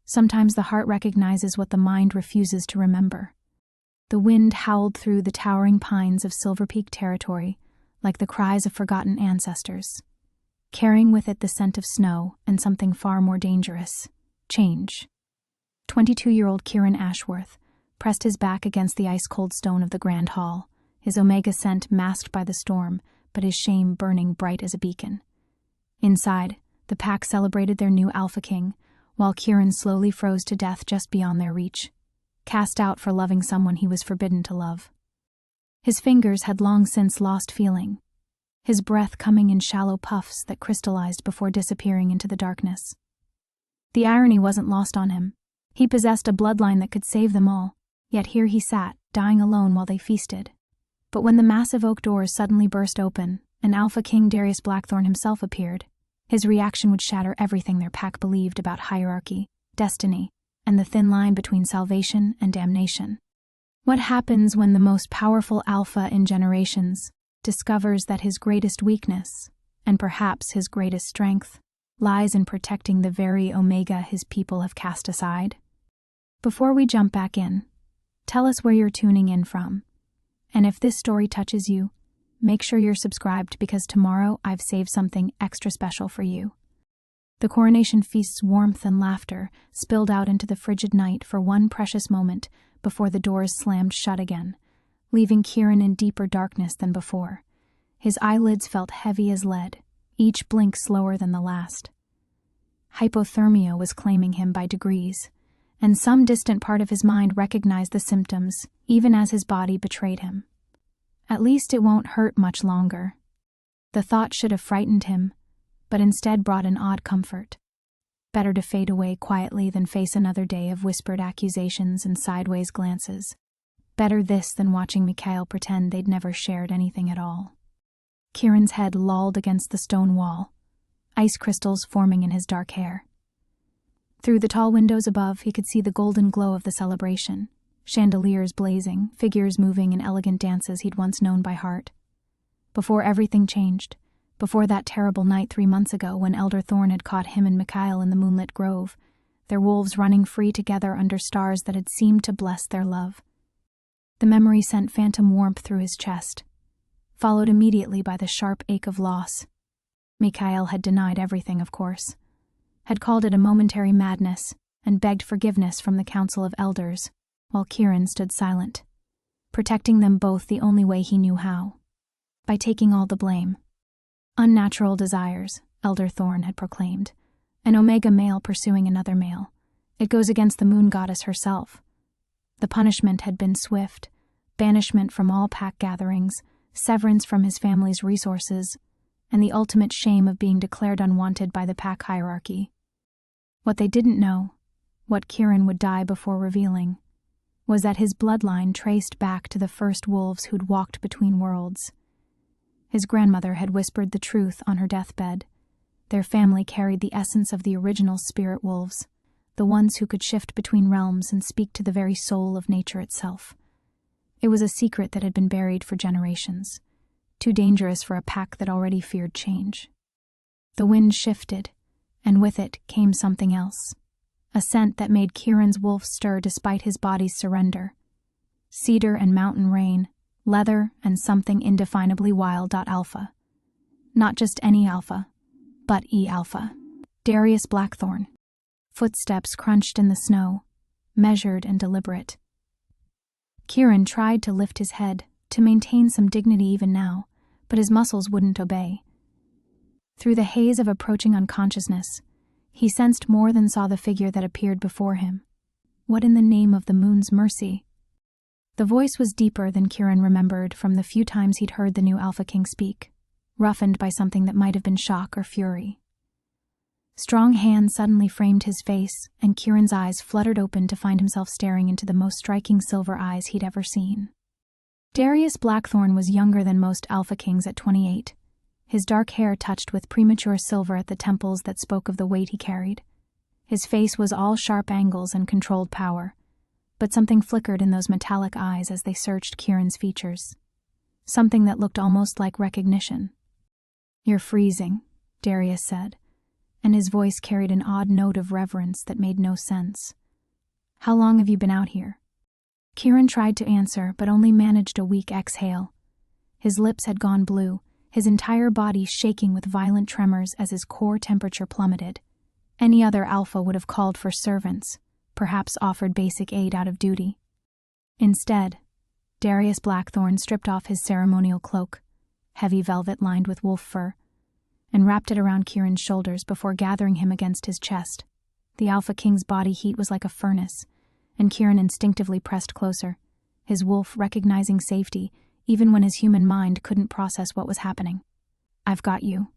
Sometimes the heart recognizes what the mind refuses to remember. The wind howled through the towering pines of Silverpeak Territory like the cries of forgotten ancestors, carrying with it the scent of snow and something far more dangerous: change. 22-year-old Kieran Ashworth pressed his back against the ice-cold stone of the Grand Hall, his omega scent masked by the storm, but his shame burning bright as a beacon. Inside, the pack celebrated their new Alpha King, while Kieran slowly froze to death just beyond their reach, cast out for loving someone he was forbidden to love. His fingers had long since lost feeling, his breath coming in shallow puffs that crystallized before disappearing into the darkness. The irony wasn't lost on him. He possessed a bloodline that could save them all, yet here he sat, dying alone while they feasted. But when the massive oak doors suddenly burst open, and Alpha King Darius Blackthorne himself appeared, his reaction would shatter everything their pack believed about hierarchy, destiny, and the thin line between salvation and damnation. What happens when the most powerful alpha in generations discovers that his greatest weakness, and perhaps his greatest strength, lies in protecting the very omega his people have cast aside? Before we jump back in, tell us where you're tuning in from. And if this story touches you, make sure you're subscribed, because tomorrow I've saved something extra special for you. The coronation feast's warmth and laughter spilled out into the frigid night for one precious moment before the doors slammed shut again, leaving Kieran in deeper darkness than before. His eyelids felt heavy as lead, each blink slower than the last. Hypothermia was claiming him by degrees, and some distant part of his mind recognized the symptoms even as his body betrayed him. At least it won't hurt much longer. The thought should have frightened him, but instead brought an odd comfort. Better to fade away quietly than face another day of whispered accusations and sideways glances. Better this than watching Mikhail pretend they'd never shared anything at all. Kieran's head lolled against the stone wall, ice crystals forming in his dark hair. Through the tall windows above, he could see the golden glow of the celebration, chandeliers blazing, figures moving in elegant dances he'd once known by heart. Before everything changed, before that terrible night 3 months ago when Elder Thorn had caught him and Mikhail in the moonlit grove, their wolves running free together under stars that had seemed to bless their love. The memory sent phantom warmth through his chest, followed immediately by the sharp ache of loss. Mikhail had denied everything, of course, had called it a momentary madness, and begged forgiveness from the Council of Elders, while Kieran stood silent, protecting them both the only way he knew how, by taking all the blame. Unnatural desires, Elder Thorn had proclaimed, an omega male pursuing another male. It goes against the moon goddess herself. The punishment had been swift: banishment from all pack gatherings, severance from his family's resources, and the ultimate shame of being declared unwanted by the pack hierarchy. What they didn't know, what Kieran would die before revealing, was that his bloodline traced back to the first wolves who'd walked between worlds. His grandmother had whispered the truth on her deathbed. Their family carried the essence of the original spirit wolves, the ones who could shift between realms and speak to the very soul of nature itself. It was a secret that had been buried for generations, too dangerous for a pack that already feared change. The wind shifted, and with it came something else, a scent that made Kieran's wolf stir despite his body's surrender. Cedar and mountain rain, leather, and something indefinably wild. Alpha. Not just any alpha, but Alpha. Darius Blackthorne. Footsteps crunched in the snow, measured and deliberate. Kieran tried to lift his head, to maintain some dignity even now, but his muscles wouldn't obey. Through the haze of approaching unconsciousness, he sensed more than saw the figure that appeared before him. What in the name of the moon's mercy? The voice was deeper than Kieran remembered from the few times he'd heard the new Alpha King speak, roughened by something that might have been shock or fury. Strong hands suddenly framed his face, and Kieran's eyes fluttered open to find himself staring into the most striking silver eyes he'd ever seen. Darius Blackthorne was younger than most Alpha Kings at 28, his dark hair touched with premature silver at the temples that spoke of the weight he carried. His face was all sharp angles and controlled power, but something flickered in those metallic eyes as they searched Kieran's features. Something that looked almost like recognition. "You're freezing," Darius said, and his voice carried an odd note of reverence that made no sense. "How long have you been out here?" Kieran tried to answer, but only managed a weak exhale. His lips had gone blue, his entire body shaking with violent tremors as his core temperature plummeted. Any other Alpha would have called for servants, perhaps offered basic aid out of duty. Instead, Darius Blackthorne stripped off his ceremonial cloak, heavy velvet lined with wolf fur, and wrapped it around Kieran's shoulders before gathering him against his chest. The Alpha King's body heat was like a furnace, and Kieran instinctively pressed closer, his wolf recognizing safety even when his human mind couldn't process what was happening. "I've got you,"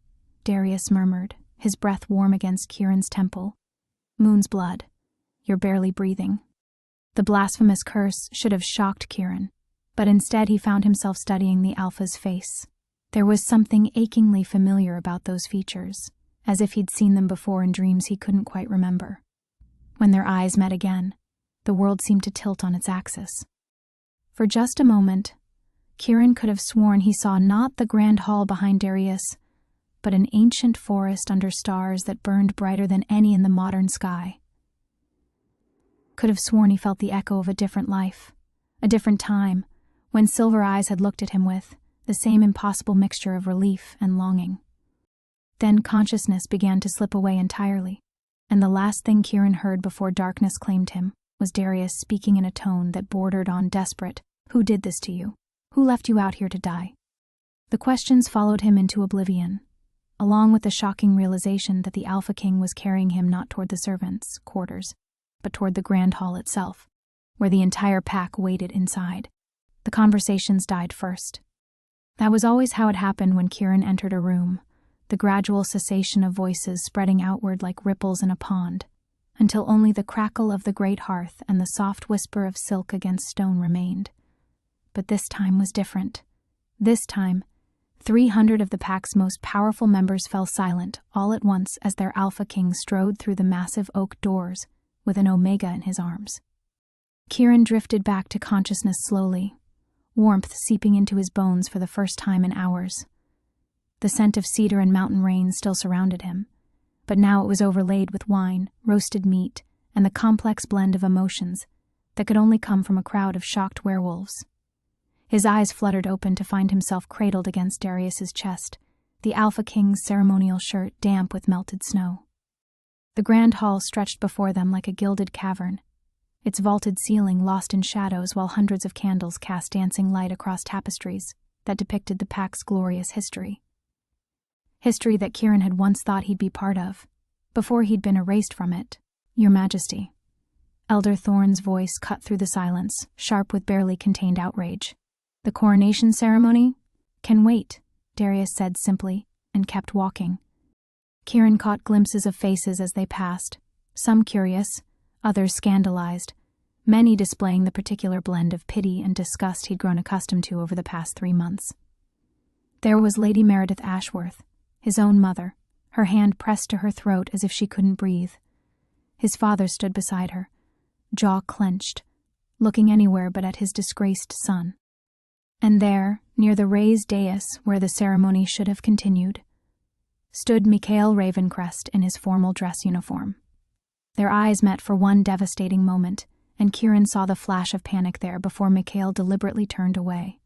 Darius murmured, his breath warm against Kieran's temple. "Moon's blood. You're barely breathing." The blasphemous curse should have shocked Kieran, but instead he found himself studying the Alpha's face. There was something achingly familiar about those features, as if he'd seen them before in dreams he couldn't quite remember. When their eyes met again, the world seemed to tilt on its axis. For just a moment, Kieran could have sworn he saw not the grand hall behind Darius, but an ancient forest under stars that burned brighter than any in the modern sky. Could have sworn he felt the echo of a different life, a different time, when Silver Eyes had looked at him with the same impossible mixture of relief and longing. Then consciousness began to slip away entirely, and the last thing Kieran heard before darkness claimed him was Darius speaking in a tone that bordered on desperate. "Who did this to you? Who left you out here to die?" The questions followed him into oblivion, along with the shocking realization that the Alpha King was carrying him not toward the servants' quarters, but toward the Grand Hall itself, where the entire pack waited inside. The conversations died first. That was always how it happened when Kieran entered a room, the gradual cessation of voices spreading outward like ripples in a pond, until only the crackle of the great hearth and the soft whisper of silk against stone remained. But this time was different. This time, 300 of the pack's most powerful members fell silent all at once as their Alpha King strode through the massive oak doors with an Omega in his arms. Kieran drifted back to consciousness slowly, warmth seeping into his bones for the first time in hours. The scent of cedar and mountain rain still surrounded him, but now it was overlaid with wine, roasted meat, and the complex blend of emotions that could only come from a crowd of shocked werewolves. His eyes fluttered open to find himself cradled against Darius's chest, the Alpha King's ceremonial shirt damp with melted snow. The grand hall stretched before them like a gilded cavern, its vaulted ceiling lost in shadows while hundreds of candles cast dancing light across tapestries that depicted the pack's glorious history. History that Kieran had once thought he'd be part of, before he'd been erased from it. "Your Majesty." Elder Thorne's voice cut through the silence, sharp with barely contained outrage. "The coronation ceremony can wait," Darius said simply, and kept walking. Kieran caught glimpses of faces as they passed, some curious, others scandalized, many displaying the particular blend of pity and disgust he'd grown accustomed to over the past 3 months. There was Lady Meredith Ashworth, his own mother, her hand pressed to her throat as if she couldn't breathe. His father stood beside her, jaw clenched, looking anywhere but at his disgraced son. And there, near the raised dais where the ceremony should have continued, stood Mikhail Ravencrest in his formal dress uniform. Their eyes met for one devastating moment, and Kieran saw the flash of panic there before Mikhail deliberately turned away.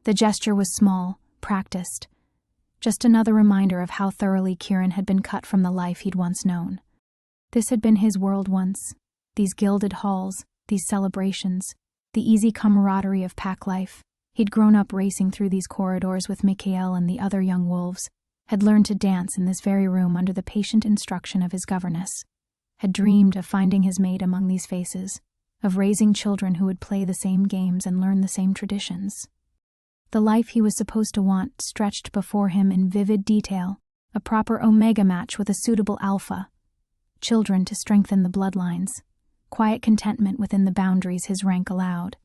The gesture was small, practiced, just another reminder of how thoroughly Kieran had been cut from the life he'd once known. This had been his world once, these gilded halls, these celebrations, the easy camaraderie of pack life. He'd grown up racing through these corridors with Mikhail and the other young wolves, had learned to dance in this very room under the patient instruction of his governess, had dreamed of finding his mate among these faces, of raising children who would play the same games and learn the same traditions. The life he was supposed to want stretched before him in vivid detail, a proper Omega match with a suitable Alpha, children to strengthen the bloodlines, quiet contentment within the boundaries his rank allowed.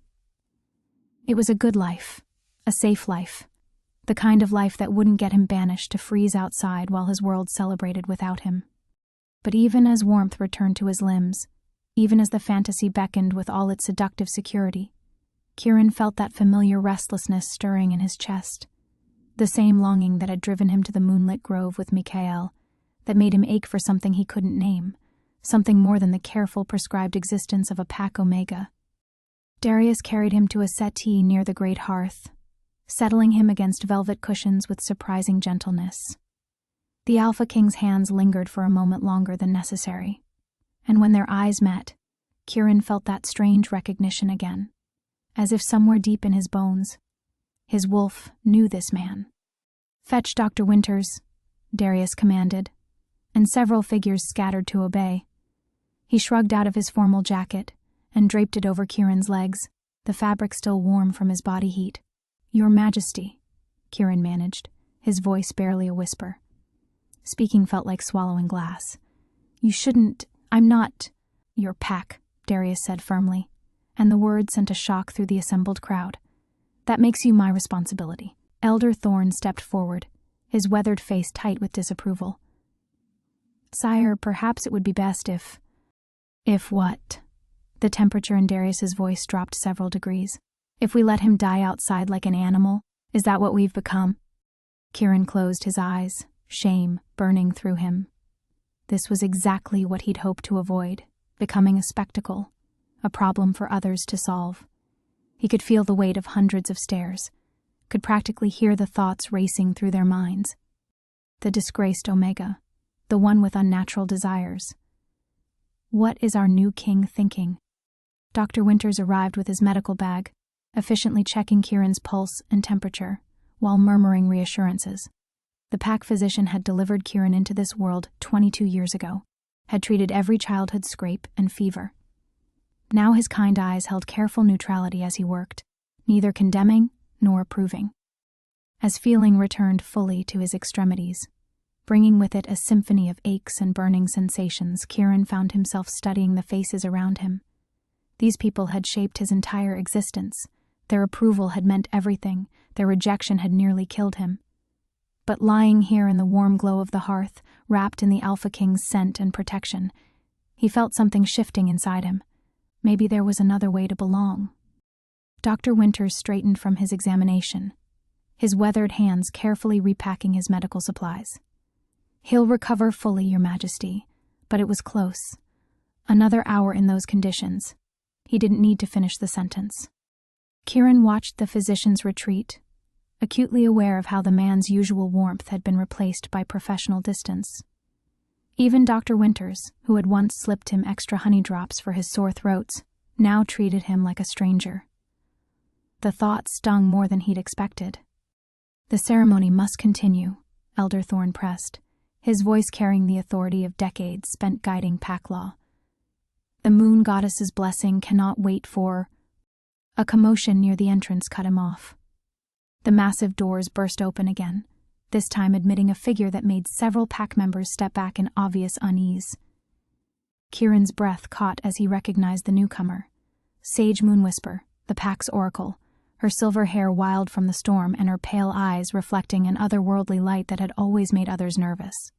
It was a good life, a safe life, the kind of life that wouldn't get him banished to freeze outside while his world celebrated without him. But even as warmth returned to his limbs, even as the fantasy beckoned with all its seductive security, Kieran felt that familiar restlessness stirring in his chest, the same longing that had driven him to the moonlit grove with Mikhail, that made him ache for something he couldn't name, something more than the careful, prescribed existence of a pack omega. Darius carried him to a settee near the great hearth, settling him against velvet cushions with surprising gentleness. The Alpha King's hands lingered for a moment longer than necessary, and when their eyes met, Kieran felt that strange recognition again, as if somewhere deep in his bones, his wolf knew this man. "Fetch Dr. Winters," Darius commanded, and several figures scattered to obey. He shrugged out of his formal jacket and draped it over Kieran's legs, the fabric still warm from his body heat. "Your Majesty," Kieran managed, his voice barely a whisper. Speaking felt like swallowing glass. "You shouldn't. I'm not." "Your pack," Darius said firmly, and the word sent a shock through the assembled crowd. "That makes you my responsibility." Elder Thorne stepped forward, his weathered face tight with disapproval. "Sire, perhaps it would be best if..." "If what?" The temperature in Darius's voice dropped several degrees. "If we let him die outside like an animal? Is that what we've become?" Kieran closed his eyes, shame burning through him. This was exactly what he'd hoped to avoid, becoming a spectacle, a problem for others to solve. He could feel the weight of hundreds of stares, could practically hear the thoughts racing through their minds. The disgraced Omega, the one with unnatural desires. What is our new king thinking? Dr. Winters arrived with his medical bag, efficiently checking Kieran's pulse and temperature, while murmuring reassurances. The pack physician had delivered Kieran into this world 22 years ago, had treated every childhood scrape and fever. Now his kind eyes held careful neutrality as he worked, neither condemning nor approving. As feeling returned fully to his extremities, bringing with it a symphony of aches and burning sensations, Kieran found himself studying the faces around him. These people had shaped his entire existence. Their approval had meant everything, their rejection had nearly killed him. But lying here in the warm glow of the hearth, wrapped in the Alpha King's scent and protection, he felt something shifting inside him. Maybe there was another way to belong. Dr. Winters straightened from his examination, his weathered hands carefully repacking his medical supplies. "He'll recover fully, Your Majesty, but it was close. Another hour in those conditions." He didn't need to finish the sentence. Kieran watched the physician's retreat, acutely aware of how the man's usual warmth had been replaced by professional distance. Even Dr. Winters, who had once slipped him extra honey drops for his sore throats, now treated him like a stranger. The thought stung more than he'd expected. "The ceremony must continue," Elder Thorne pressed, his voice carrying the authority of decades spent guiding pack law. "The moon goddess's blessing cannot wait for..." A commotion near the entrance cut him off. The massive doors burst open again, this time admitting a figure that made several pack members step back in obvious unease. Kieran's breath caught as he recognized the newcomer. Sage Moonwhisper, the pack's oracle, her silver hair wild from the storm and her pale eyes reflecting an otherworldly light that had always made others nervous.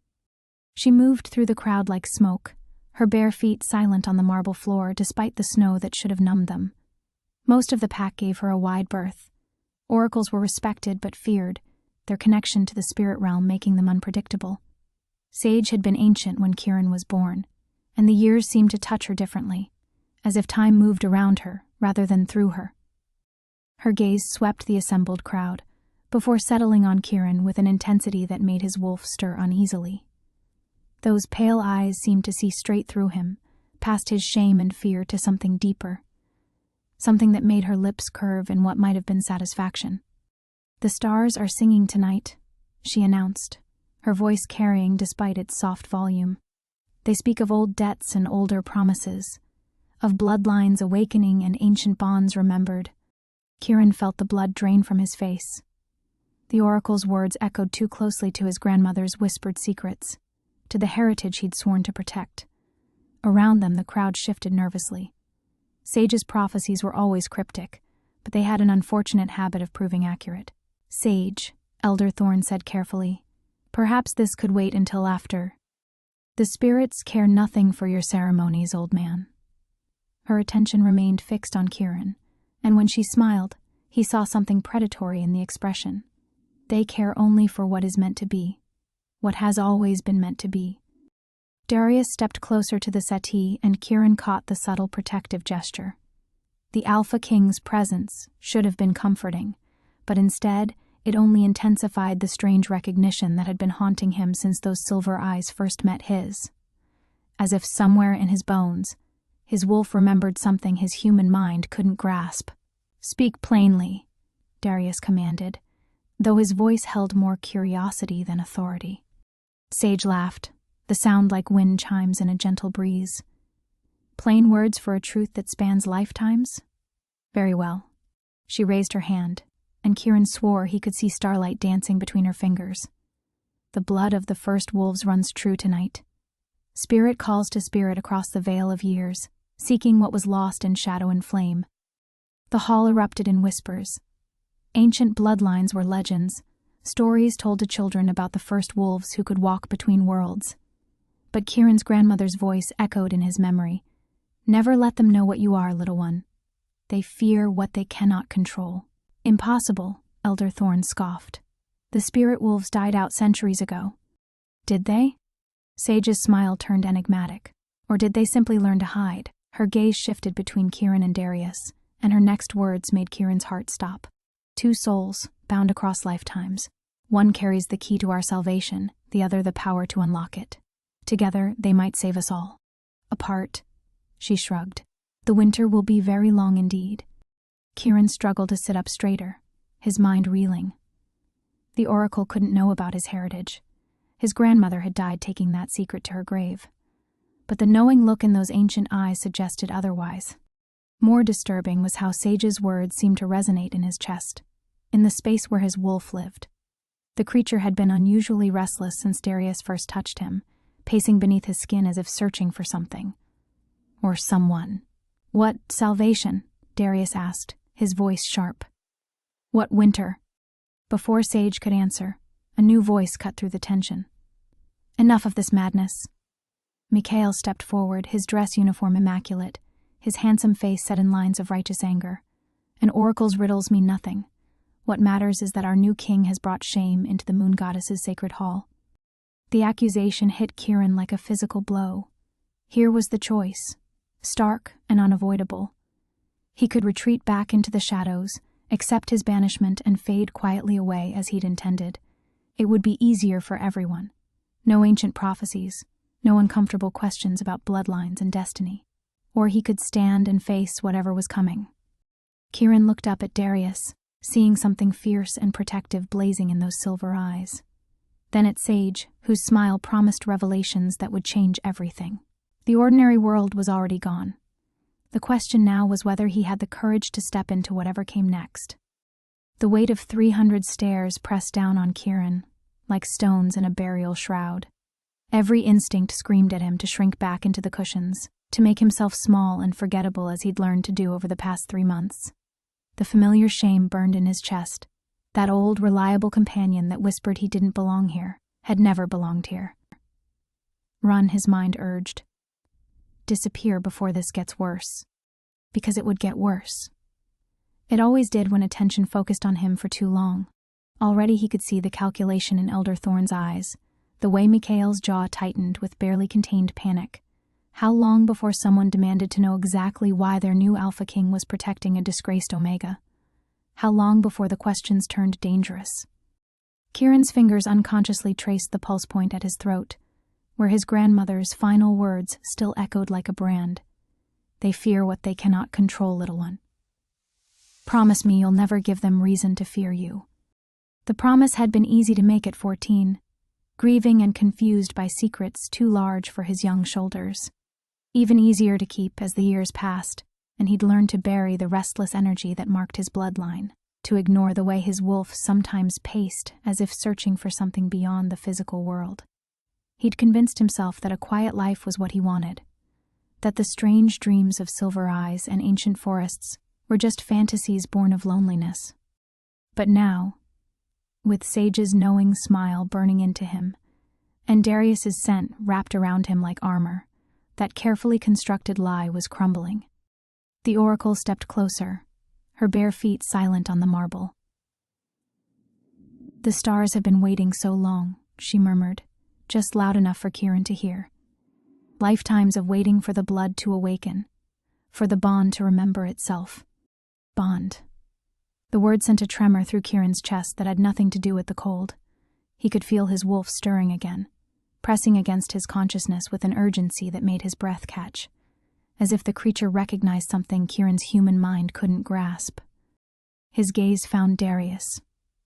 She moved through the crowd like smoke, her bare feet silent on the marble floor despite the snow that should have numbed them. Most of the pack gave her a wide berth. Oracles were respected but feared, their connection to the spirit realm making them unpredictable. Sage had been ancient when Kieran was born, and the years seemed to touch her differently, as if time moved around her rather than through her. Her gaze swept the assembled crowd, before settling on Kieran with an intensity that made his wolf stir uneasily. Those pale eyes seemed to see straight through him, past his shame and fear to something deeper. Something that made her lips curve in what might have been satisfaction. "The stars are singing tonight," she announced, her voice carrying despite its soft volume. "They speak of old debts and older promises, of bloodlines awakening and ancient bonds remembered." Kieran felt the blood drain from his face. The oracle's words echoed too closely to his grandmother's whispered secrets, to the heritage he'd sworn to protect. Around them, the crowd shifted nervously. Sage's prophecies were always cryptic, but they had an unfortunate habit of proving accurate. "Sage," Elder Thorne said carefully, "perhaps this could wait until after." "The spirits care nothing for your ceremonies, old man." Her attention remained fixed on Kieran, and when she smiled, he saw something predatory in the expression. "They care only for what is meant to be. what has always been meant to be. Darius stepped closer to the settee, and Kieran caught the subtle protective gesture. The Alpha King's presence should have been comforting, but instead, it only intensified the strange recognition that had been haunting him since those silver eyes first met his. As if somewhere in his bones, his wolf remembered something his human mind couldn't grasp. "Speak plainly," Darius commanded, though his voice held more curiosity than authority. Sage laughed, the sound like wind chimes in a gentle breeze. "Plain words for a truth that spans lifetimes? Very well." She raised her hand, and Kieran swore he could see starlight dancing between her fingers. "The blood of the first wolves runs true tonight. Spirit calls to spirit across the veil of years, seeking what was lost in shadow and flame." The hall erupted in whispers. Ancient bloodlines were legends, stories told to children about the first wolves who could walk between worlds. But Kieran's grandmother's voice echoed in his memory. "Never let them know what you are, little one. They fear what they cannot control." "Impossible," Elder Thorne scoffed. "The spirit wolves died out centuries ago." "Did they?" Sage's smile turned enigmatic. "Or did they simply learn to hide?" Her gaze shifted between Kieran and Darius, and her next words made Kieran's heart stop. "Two souls, bound across lifetimes. One carries the key to our salvation, the other the power to unlock it. Together, they might save us all. Apart," she shrugged, "the winter will be very long indeed." Kieran struggled to sit up straighter, his mind reeling. The Oracle couldn't know about his heritage. His grandmother had died taking that secret to her grave. But the knowing look in those ancient eyes suggested otherwise. More disturbing was how Sage's words seemed to resonate in his chest, in the space where his wolf lived. The creature had been unusually restless since Darius first touched him, pacing beneath his skin as if searching for something. Or someone. "What salvation?" Darius asked, his voice sharp. "What winter?" Before Sage could answer, a new voice cut through the tension. "Enough of this madness." Mikhail stepped forward, his dress uniform immaculate, his handsome face set in lines of righteous anger. "An oracle's riddles mean nothing. What matters is that our new king has brought shame into the moon goddess's sacred hall." The accusation hit Kieran like a physical blow. Here was the choice, stark and unavoidable. He could retreat back into the shadows, accept his banishment, and fade quietly away as he'd intended. It would be easier for everyone. No ancient prophecies, no uncomfortable questions about bloodlines and destiny. Or he could stand and face whatever was coming. Kieran looked up at Darius, seeing something fierce and protective blazing in those silver eyes. Then at Sage, whose smile promised revelations that would change everything. The ordinary world was already gone. The question now was whether he had the courage to step into whatever came next. The weight of 300 stairs pressed down on Kieran, like stones in a burial shroud. Every instinct screamed at him to shrink back into the cushions, to make himself small and forgettable as he'd learned to do over the past 3 months. The familiar shame burned in his chest. That old, reliable companion that whispered he didn't belong here, had never belonged here. "Run," his mind urged. "Disappear before this gets worse." Because it would get worse. It always did when attention focused on him for too long. Already he could see the calculation in Elder Thorne's eyes, the way Mikhail's jaw tightened with barely contained panic. How long before someone demanded to know exactly why their new Alpha King was protecting a disgraced Omega? How long before the questions turned dangerous? Kieran's fingers unconsciously traced the pulse point at his throat, where his grandmother's final words still echoed like a brand. "They fear what they cannot control, little one. Promise me you'll never give them reason to fear you." The promise had been easy to make at 14, grieving and confused by secrets too large for his young shoulders. Even easier to keep as the years passed, and he'd learned to bury the restless energy that marked his bloodline, to ignore the way his wolf sometimes paced as if searching for something beyond the physical world. He'd convinced himself that a quiet life was what he wanted, that the strange dreams of silver eyes and ancient forests were just fantasies born of loneliness. But now, with Sage's knowing smile burning into him, and Darius's scent wrapped around him like armor, that carefully constructed lie was crumbling. The Oracle stepped closer, her bare feet silent on the marble. "The stars have been waiting so long," she murmured, just loud enough for Kieran to hear. Lifetimes of waiting for the blood to awaken, for the bond to remember itself. Bond. The word sent a tremor through Kieran's chest that had nothing to do with the cold. He could feel his wolf stirring again, pressing against his consciousness with an urgency that made his breath catch, as if the creature recognized something Kieran's human mind couldn't grasp. His gaze found Darius,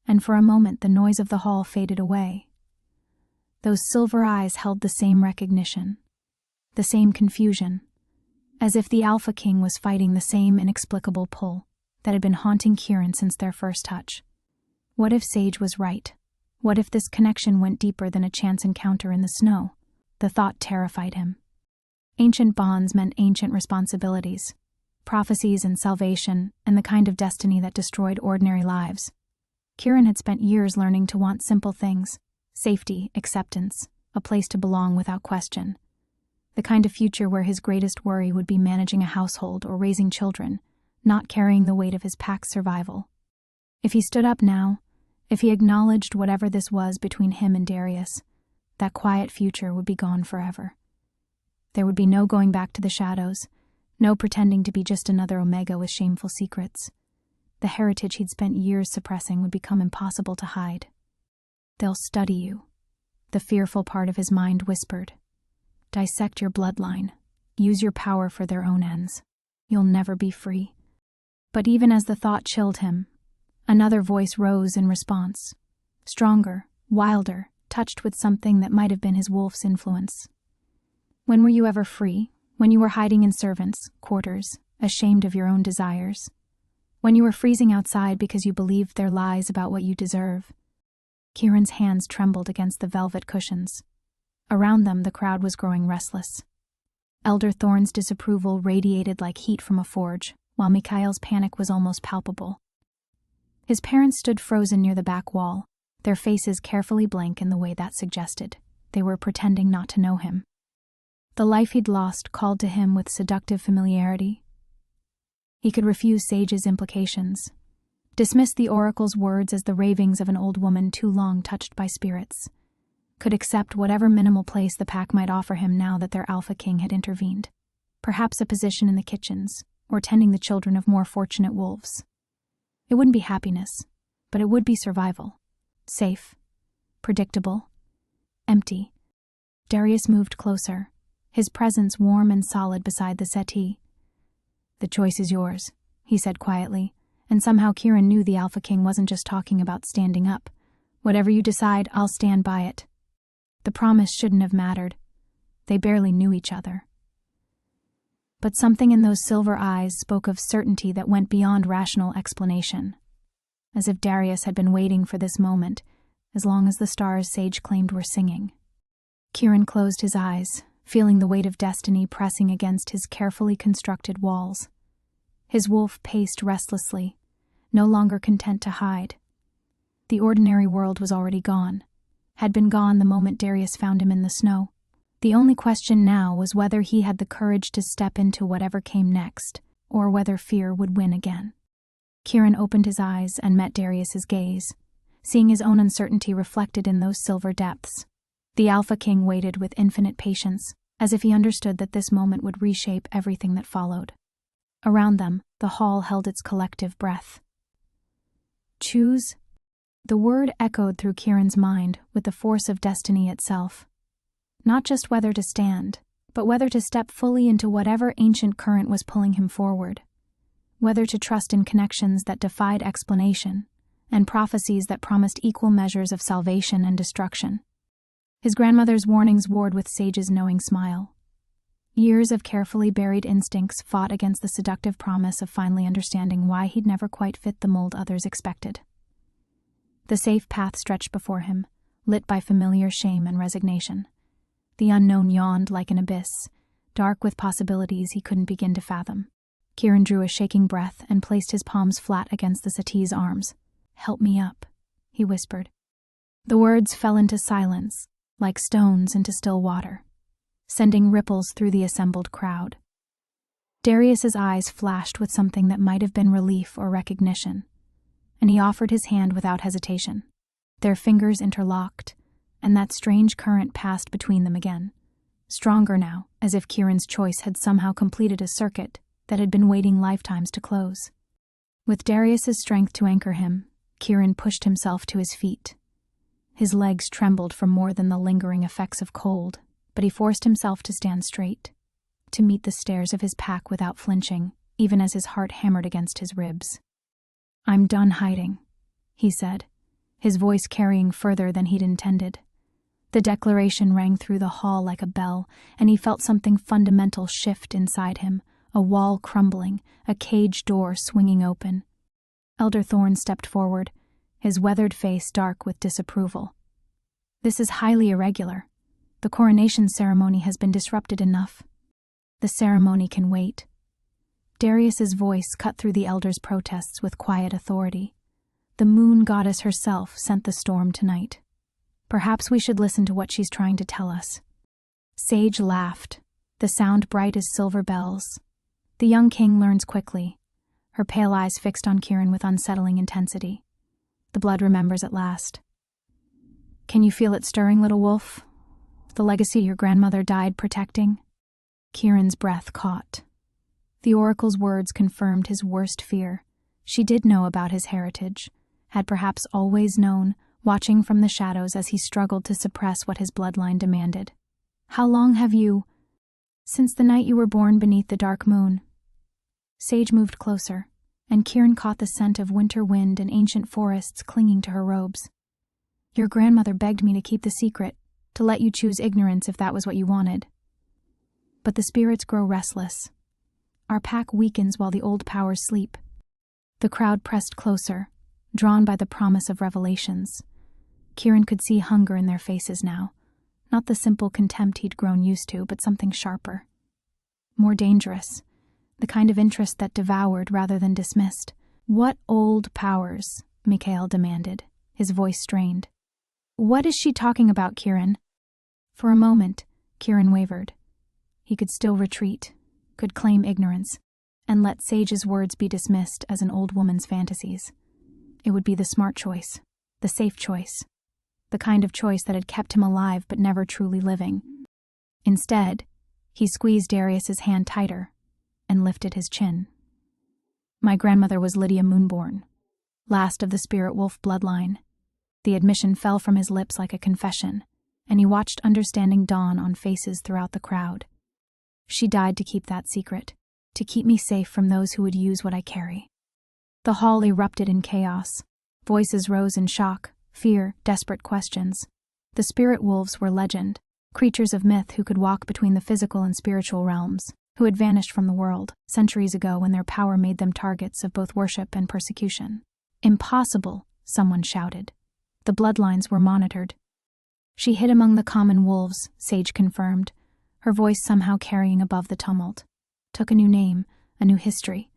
and for a moment the noise of the hall faded away. Those silver eyes held the same recognition, the same confusion, as if the Alpha King was fighting the same inexplicable pull that had been haunting Kieran since their first touch. What if Sage was right? What if this connection went deeper than a chance encounter in the snow? The thought terrified him. Ancient bonds meant ancient responsibilities, prophecies and salvation, and the kind of destiny that destroyed ordinary lives. Kieran had spent years learning to want simple things: safety, acceptance, a place to belong without question. The kind of future where his greatest worry would be managing a household or raising children, not carrying the weight of his pack's survival. If he stood up now, if he acknowledged whatever this was between him and Darius, that quiet future would be gone forever. There would be no going back to the shadows, no pretending to be just another Omega with shameful secrets. The heritage he'd spent years suppressing would become impossible to hide. "They'll study you," the fearful part of his mind whispered. "Dissect your bloodline. Use your power for their own ends. You'll never be free." But even as the thought chilled him, another voice rose in response, stronger, wilder, touched with something that might have been his wolf's influence. "When were you ever free? When you were hiding in servants' quarters, ashamed of your own desires? When you were freezing outside because you believed their lies about what you deserve?" Kieran's hands trembled against the velvet cushions. Around them, the crowd was growing restless. Elder Thorne's disapproval radiated like heat from a forge, while Mikhail's panic was almost palpable. His parents stood frozen near the back wall, their faces carefully blank in the way that suggested they were pretending not to know him. The life he'd lost called to him with seductive familiarity. He could refuse Sage's implications, dismiss the oracle's words as the ravings of an old woman too long touched by spirits, could accept whatever minimal place the pack might offer him now that their Alpha King had intervened, perhaps a position in the kitchens, or tending the children of more fortunate wolves. It wouldn't be happiness, but it would be survival. Safe, predictable, empty. Darius moved closer, his presence warm and solid beside the settee. "The choice is yours," he said quietly, and somehow Kieran knew the Alpha King wasn't just talking about standing up. "Whatever you decide, I'll stand by it." The promise shouldn't have mattered. They barely knew each other. But something in those silver eyes spoke of certainty that went beyond rational explanation, as if Darius had been waiting for this moment as long as the stars Sage claimed were singing. Kieran closed his eyes, feeling the weight of destiny pressing against his carefully constructed walls. His wolf paced restlessly, no longer content to hide. The ordinary world was already gone, had been gone the moment Darius found him in the snow. The only question now was whether he had the courage to step into whatever came next, or whether fear would win again. Kieran opened his eyes and met Darius's gaze, seeing his own uncertainty reflected in those silver depths. The Alpha King waited with infinite patience, as if he understood that this moment would reshape everything that followed. Around them, the hall held its collective breath. Choose? The word echoed through Kieran's mind with the force of destiny itself. Not just whether to stand, but whether to step fully into whatever ancient current was pulling him forward. Whether to trust in connections that defied explanation, and prophecies that promised equal measures of salvation and destruction. His grandmother's warnings warred with Sage's knowing smile. Years of carefully buried instincts fought against the seductive promise of finally understanding why he'd never quite fit the mold others expected. The safe path stretched before him, lit by familiar shame and resignation. The unknown yawned like an abyss, dark with possibilities he couldn't begin to fathom. Kieran drew a shaking breath and placed his palms flat against the settee's arms. "Help me up," he whispered. The words fell into silence, like stones into still water, sending ripples through the assembled crowd. Darius's eyes flashed with something that might have been relief or recognition, and he offered his hand without hesitation. Their fingers interlocked, and that strange current passed between them again. Stronger now, as if Kieran's choice had somehow completed a circuit that had been waiting lifetimes to close. With Darius's strength to anchor him, Kieran pushed himself to his feet. His legs trembled from more than the lingering effects of cold, but he forced himself to stand straight, to meet the stares of his pack without flinching, even as his heart hammered against his ribs. "I'm done hiding," he said, his voice carrying further than he'd intended. The declaration rang through the hall like a bell, and he felt something fundamental shift inside him, a wall crumbling, a cage door swinging open. Elder Thorne stepped forward, his weathered face dark with disapproval. "This is highly irregular. The coronation ceremony has been disrupted enough. The ceremony can wait." Darius's voice cut through the elder's protests with quiet authority. "The moon goddess herself sent the storm tonight. Perhaps we should listen to what she's trying to tell us." Sage laughed, the sound bright as silver bells. The young king learns quickly, her pale eyes fixed on Kieran with unsettling intensity. The blood remembers at last. "Can you feel it stirring, little wolf? The legacy your grandmother died protecting?" Kieran's breath caught. The oracle's words confirmed his worst fear. She did know about his heritage, had perhaps always known, watching from the shadows as he struggled to suppress what his bloodline demanded. "How long have you—" "Since the night you were born beneath the dark moon." Sage moved closer, and Kieran caught the scent of winter wind and ancient forests clinging to her robes. "Your grandmother begged me to keep the secret, to let you choose ignorance if that was what you wanted. But the spirits grow restless. Our pack weakens while the old powers sleep." The crowd pressed closer, drawn by the promise of revelations. Kieran could see hunger in their faces now, not the simple contempt he'd grown used to, but something sharper. More dangerous, the kind of interest that devoured rather than dismissed. "What old powers?" Mikhail demanded, his voice strained. "What is she talking about, Kieran?" For a moment, Kieran wavered. He could still retreat, could claim ignorance, and let Sage's words be dismissed as an old woman's fantasies. It would be the smart choice, the safe choice, the kind of choice that had kept him alive but never truly living. Instead, he squeezed Darius's hand tighter and lifted his chin. "My grandmother was Lydia Moonborn, last of the spirit wolf bloodline." The admission fell from his lips like a confession, and he watched understanding dawn on faces throughout the crowd. "She died to keep that secret, to keep me safe from those who would use what I carry." The hall erupted in chaos. Voices rose in shock, fear, desperate questions. The spirit wolves were legend, creatures of myth who could walk between the physical and spiritual realms, who had vanished from the world centuries ago when their power made them targets of both worship and persecution. "Impossible," someone shouted. The bloodlines were monitored. "She hid among the common wolves," Sage confirmed, her voice somehow carrying above the tumult. "Took a new name, a new history.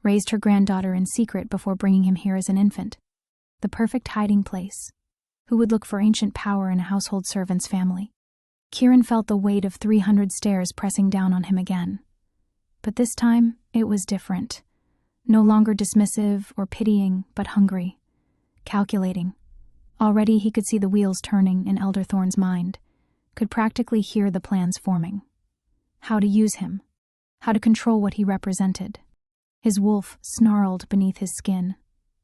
Raised her granddaughter in secret before bringing him here as an infant. The perfect hiding place. Who would look for ancient power in a household servant's family?" Kieran felt the weight of 300 stares pressing down on him again. But this time, it was different. No longer dismissive or pitying, but hungry. Calculating. Already he could see the wheels turning in Elder Thorne's mind, could practically hear the plans forming. How to use him. How to control what he represented. His wolf snarled beneath his skin,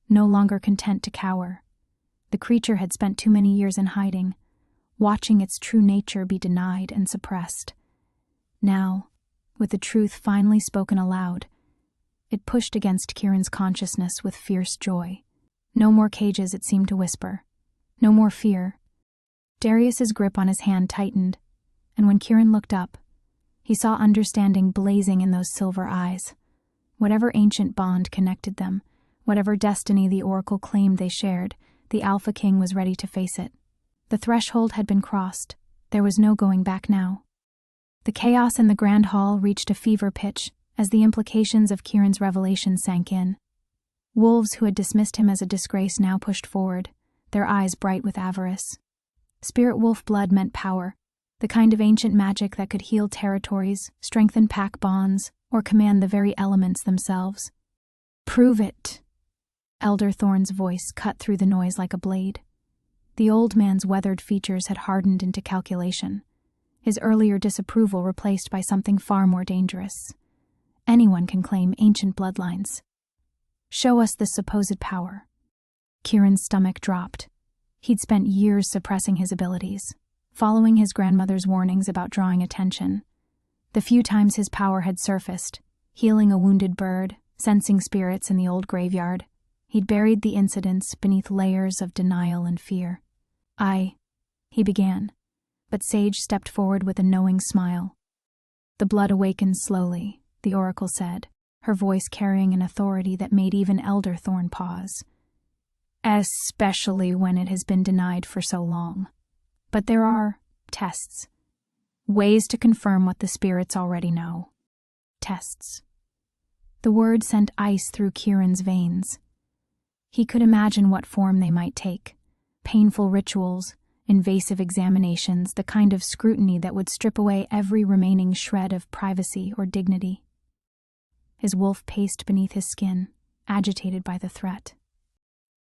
no longer content to cower. The creature had spent too many years in hiding, watching its true nature be denied and suppressed. Now, with the truth finally spoken aloud, it pushed against Kieran's consciousness with fierce joy. No more cages, it seemed to whisper. No more fear. Darius's grip on his hand tightened, and when Kieran looked up, he saw understanding blazing in those silver eyes. Whatever ancient bond connected them, whatever destiny the oracle claimed they shared, the Alpha King was ready to face it. The threshold had been crossed. There was no going back now. The chaos in the grand hall reached a fever pitch as the implications of Kieran's revelation sank in. Wolves who had dismissed him as a disgrace now pushed forward, their eyes bright with avarice. Spirit wolf blood meant power, the kind of ancient magic that could heal territories, strengthen pack bonds, or command the very elements themselves. "Prove it." Elder Thorne's voice cut through the noise like a blade. The old man's weathered features had hardened into calculation, his earlier disapproval replaced by something far more dangerous. Anyone can claim ancient bloodlines. Show us this supposed power. Kieran's stomach dropped. He'd spent years suppressing his abilities, following his grandmother's warnings about drawing attention. The few times his power had surfaced, healing a wounded bird, sensing spirits in the old graveyard, he'd buried the incidents beneath layers of denial and fear. He began, but Sage stepped forward with a knowing smile. The blood awakened slowly, the oracle said, her voice carrying an authority that made even Elder Thorn pause. Especially when it has been denied for so long. But there are tests. Ways to confirm what the spirits already know. Tests. The word sent ice through Kieran's veins. He could imagine what form they might take. Painful rituals, invasive examinations, the kind of scrutiny that would strip away every remaining shred of privacy or dignity. His wolf paced beneath his skin, agitated by the threat.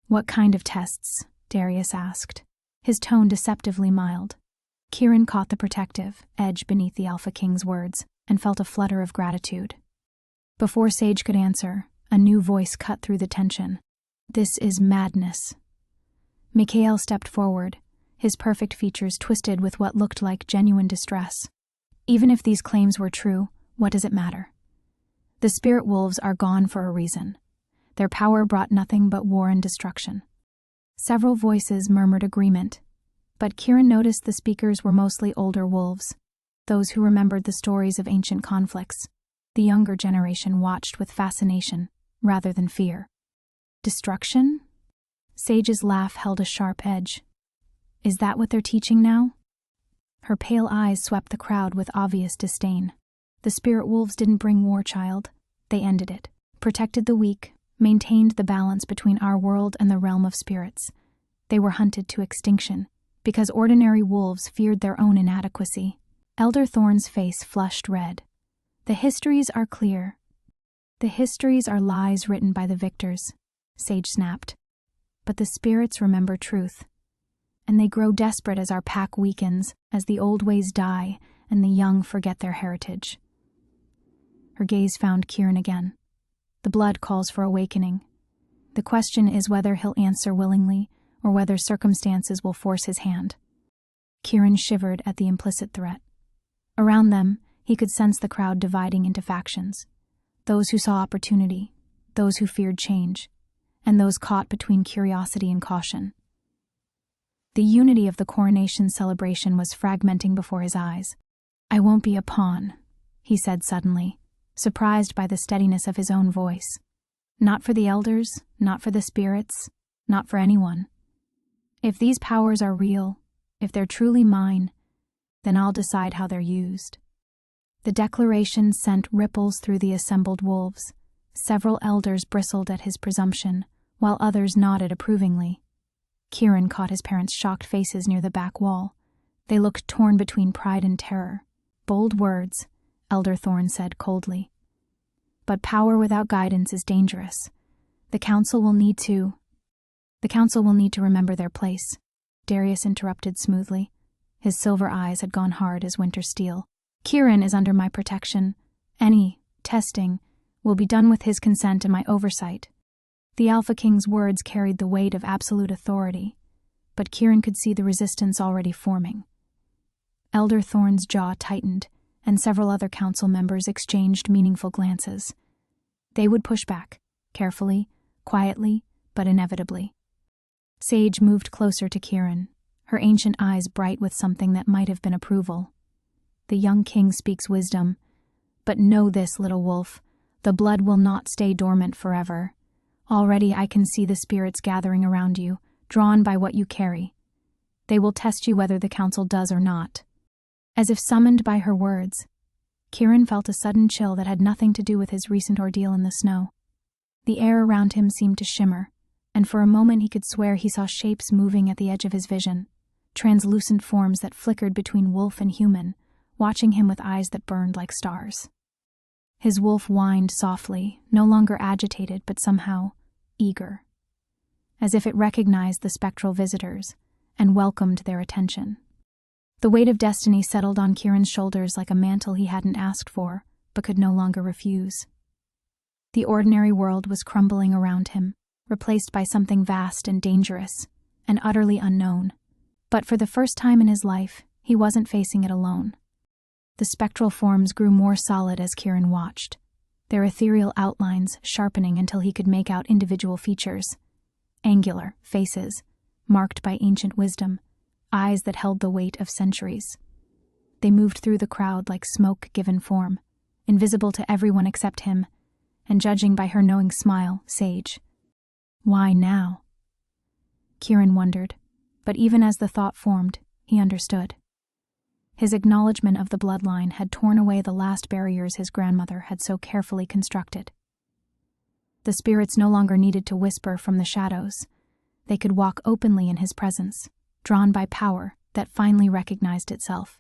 What kind of tests? Darius asked, his tone deceptively mild. Kieran caught the protective edge beneath the Alpha King's words and felt a flutter of gratitude. Before Sage could answer, a new voice cut through the tension. This is madness. Mikhail stepped forward, his perfect features twisted with what looked like genuine distress. Even if these claims were true, what does it matter? The spirit wolves are gone for a reason. Their power brought nothing but war and destruction. Several voices murmured agreement, but Kieran noticed the speakers were mostly older wolves, those who remembered the stories of ancient conflicts. The younger generation watched with fascination, rather than fear. Destruction? Sage's laugh held a sharp edge. Is that what they're teaching now? Her pale eyes swept the crowd with obvious disdain. The spirit wolves didn't bring war, child. They ended it, protected the weak, maintained the balance between our world and the realm of spirits. They were hunted to extinction, because ordinary wolves feared their own inadequacy. Elder Thorn's face flushed red. The histories are clear. The histories are lies written by the victors, Sage snapped. But the spirits remember truth. And they grow desperate as our pack weakens, as the old ways die, and the young forget their heritage. Her gaze found Kieran again. The blood calls for awakening. The question is whether he'll answer willingly, or whether circumstances will force his hand. Kieran shivered at the implicit threat. Around them, he could sense the crowd dividing into factions. Those who saw opportunity, those who feared change, and those caught between curiosity and caution. The unity of the coronation celebration was fragmenting before his eyes. I won't be a pawn, he said suddenly, surprised by the steadiness of his own voice. Not for the elders, not for the spirits, not for anyone. If these powers are real, if they're truly mine, then I'll decide how they're used. The declaration sent ripples through the assembled wolves. Several elders bristled at his presumption, while others nodded approvingly. Kieran caught his parents' shocked faces near the back wall. They looked torn between pride and terror. Bold words, Elder Thorn said coldly. But power without guidance is dangerous. The council will need to remember their place, Darius interrupted smoothly. His silver eyes had gone hard as winter steel. Kieran is under my protection. Any testing will be done with his consent and my oversight. The Alpha King's words carried the weight of absolute authority, but Kieran could see the resistance already forming. Elder Thorn's jaw tightened, and several other council members exchanged meaningful glances. They would push back, carefully, quietly, but inevitably. Sage moved closer to Kieran, her ancient eyes bright with something that might have been approval. The young king speaks wisdom, but know this, little wolf, the blood will not stay dormant forever. Already I can see the spirits gathering around you, drawn by what you carry. They will test you whether the council does or not. As if summoned by her words, Kieran felt a sudden chill that had nothing to do with his recent ordeal in the snow. The air around him seemed to shimmer, and for a moment he could swear he saw shapes moving at the edge of his vision, translucent forms that flickered between wolf and human, watching him with eyes that burned like stars. His wolf whined softly, no longer agitated but somehow eager, as if it recognized the spectral visitors, and welcomed their attention. The weight of destiny settled on Kieran's shoulders like a mantle he hadn't asked for, but could no longer refuse. The ordinary world was crumbling around him, replaced by something vast and dangerous, and utterly unknown. But for the first time in his life, he wasn't facing it alone. The spectral forms grew more solid as Kieran watched, their ethereal outlines sharpening until he could make out individual features. Angular faces, marked by ancient wisdom, eyes that held the weight of centuries. They moved through the crowd like smoke given form, invisible to everyone except him, and judging by her knowing smile, Sage. Why now? Kieran wondered, but even as the thought formed, he understood. His acknowledgement of the bloodline had torn away the last barriers his grandmother had so carefully constructed. The spirits no longer needed to whisper from the shadows. They could walk openly in his presence, drawn by power that finally recognized itself.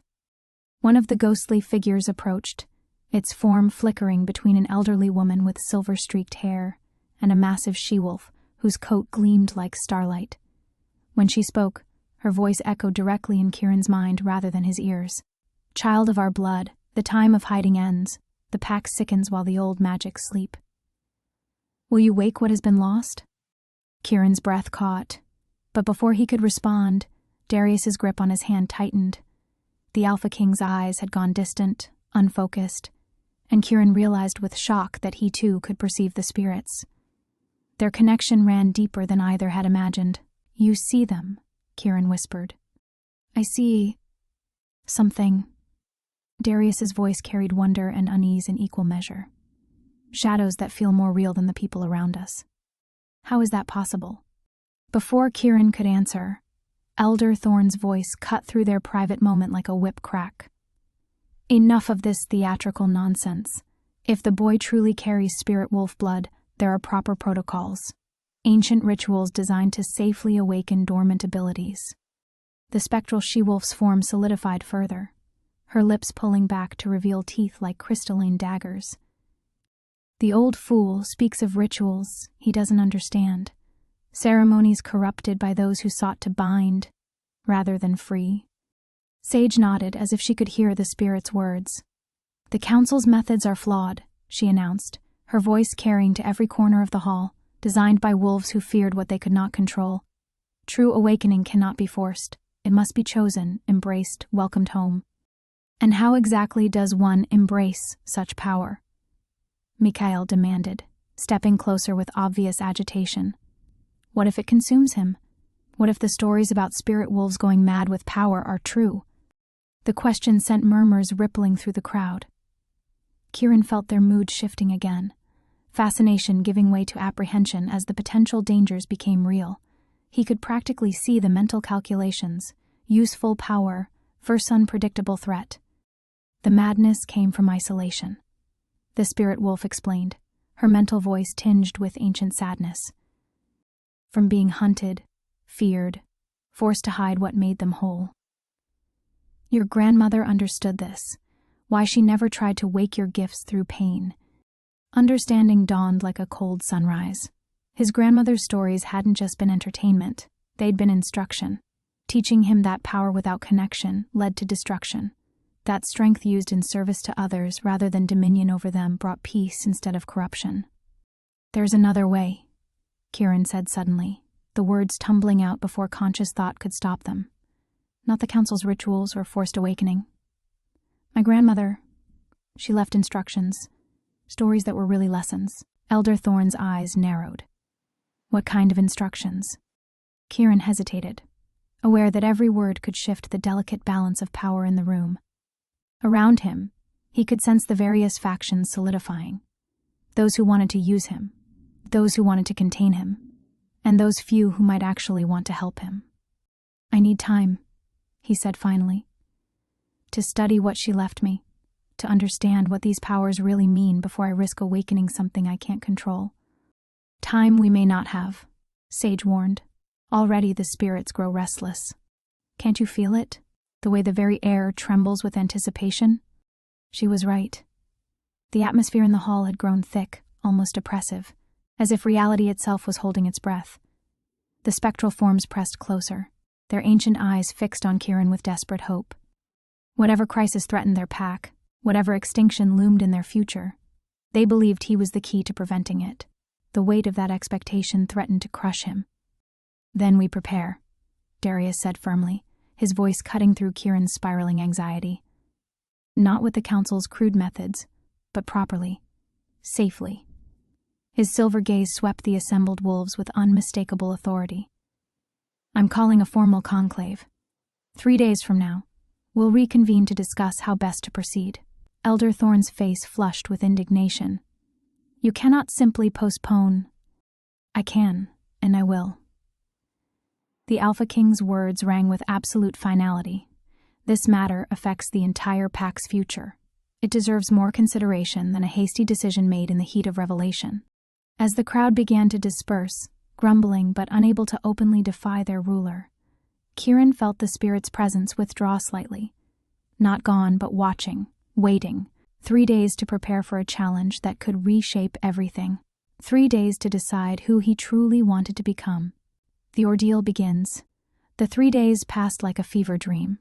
One of the ghostly figures approached, its form flickering between an elderly woman with silver-streaked hair and a massive she-wolf whose coat gleamed like starlight. When she spoke, her voice echoed directly in Kieran's mind rather than his ears. Child of our blood, the time of hiding ends. The pack sickens while the old magics sleep. Will you wake what has been lost? Kieran's breath caught, but before he could respond, Darius's grip on his hand tightened. The Alpha King's eyes had gone distant, unfocused, and Kieran realized with shock that he too could perceive the spirits. Their connection ran deeper than either had imagined. You see them, Kieran whispered. I see something. Darius's voice carried wonder and unease in equal measure. Shadows that feel more real than the people around us. How is that possible? Before Kieran could answer, Elder Thorne's voice cut through their private moment like a whip crack. Enough of this theatrical nonsense. If the boy truly carries spirit wolf blood, there are proper protocols. Ancient rituals designed to safely awaken dormant abilities. The spectral she-wolf's form solidified further, her lips pulling back to reveal teeth like crystalline daggers. The old fool speaks of rituals he doesn't understand, ceremonies corrupted by those who sought to bind rather than free. Sage nodded as if she could hear the spirit's words. The council's methods are flawed, she announced, her voice carrying to every corner of the hall, designed by wolves who feared what they could not control. True awakening cannot be forced. It must be chosen, embraced, welcomed home. And how exactly does one embrace such power? Mikhail demanded, stepping closer with obvious agitation. What if it consumes him? What if the stories about spirit wolves going mad with power are true? The question sent murmurs rippling through the crowd. Kieran felt their mood shifting again, fascination giving way to apprehension as the potential dangers became real. He could practically see the mental calculations, useful power versus unpredictable threat. The madness came from isolation. The spirit wolf explained, her mental voice tinged with ancient sadness. From being hunted, feared, forced to hide what made them whole. Your grandmother understood this, why she never tried to wake your gifts through pain. Understanding dawned like a cold sunrise. His grandmother's stories hadn't just been entertainment, they'd been instruction, teaching him that power without connection led to destruction, that strength used in service to others rather than dominion over them brought peace instead of corruption. There's another way, Kieran said suddenly, the words tumbling out before conscious thought could stop them. Not the council's rituals or forced awakening. My grandmother, she left instructions, stories that were really lessons. Elder Thorne's eyes narrowed. What kind of instructions? Kieran hesitated, aware that every word could shift the delicate balance of power in the room. Around him, he could sense the various factions solidifying. Those who wanted to use him, those who wanted to contain him, and those few who might actually want to help him. I need time, he said finally, to study what she left me, to understand what these powers really mean before I risk awakening something I can't control. Time we may not have, Sage warned. Already the spirits grow restless. Can't you feel it? The way the very air trembles with anticipation? She was right. The atmosphere in the hall had grown thick, almost oppressive, as if reality itself was holding its breath. The spectral forms pressed closer, their ancient eyes fixed on Kieran with desperate hope. Whatever crisis threatened their pack, whatever extinction loomed in their future, they believed he was the key to preventing it. The weight of that expectation threatened to crush him. "Then we prepare," Darius said firmly, his voice cutting through Kieran's spiraling anxiety. Not with the Council's crude methods, but properly, safely. His silver gaze swept the assembled wolves with unmistakable authority. "I'm calling a formal conclave. 3 days from now, we'll reconvene to discuss how best to proceed." Elder Thorne's face flushed with indignation. "You cannot simply postpone." "I can, and I will." The Alpha King's words rang with absolute finality. This matter affects the entire pack's future. It deserves more consideration than a hasty decision made in the heat of revelation. As the crowd began to disperse, grumbling but unable to openly defy their ruler, Kieran felt the spirit's presence withdraw slightly. Not gone, but watching, waiting. 3 days to prepare for a challenge that could reshape everything. 3 days to decide who he truly wanted to become. The ordeal begins. The 3 days passed like a fever dream.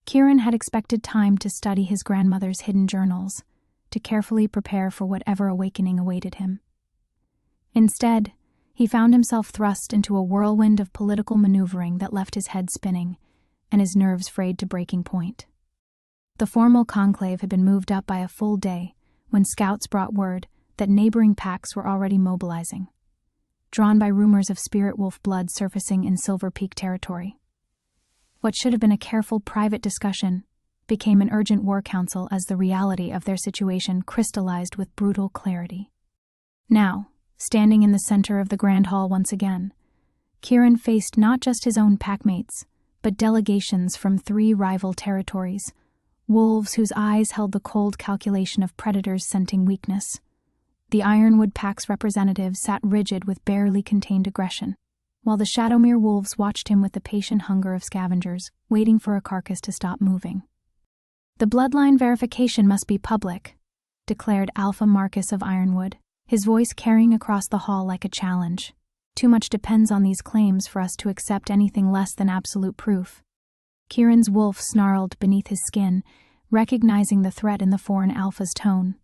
Kieran had expected time to study his grandmother's hidden journals, to carefully prepare for whatever awakening awaited him. Instead, he found himself thrust into a whirlwind of political maneuvering that left his head spinning and his nerves frayed to breaking point. The formal conclave had been moved up by a full day when scouts brought word that neighboring packs were already mobilizing, drawn by rumors of spirit wolf blood surfacing in Silverpeak Territory. What should have been a careful private discussion became an urgent war council as the reality of their situation crystallized with brutal clarity. Now, standing in the center of the Grand Hall once again, Kieran faced not just his own packmates, but delegations from 3 rival territories, wolves whose eyes held the cold calculation of predators scenting weakness. The Ironwood Pack's representatives sat rigid with barely contained aggression, while the Shadowmere wolves watched him with the patient hunger of scavengers, waiting for a carcass to stop moving. "The bloodline verification must be public," declared Alpha Marcus of Ironwood, his voice carrying across the hall like a challenge. "Too much depends on these claims for us to accept anything less than absolute proof." Kieran's wolf snarled beneath his skin, recognizing the threat in the foreign Alpha's tone.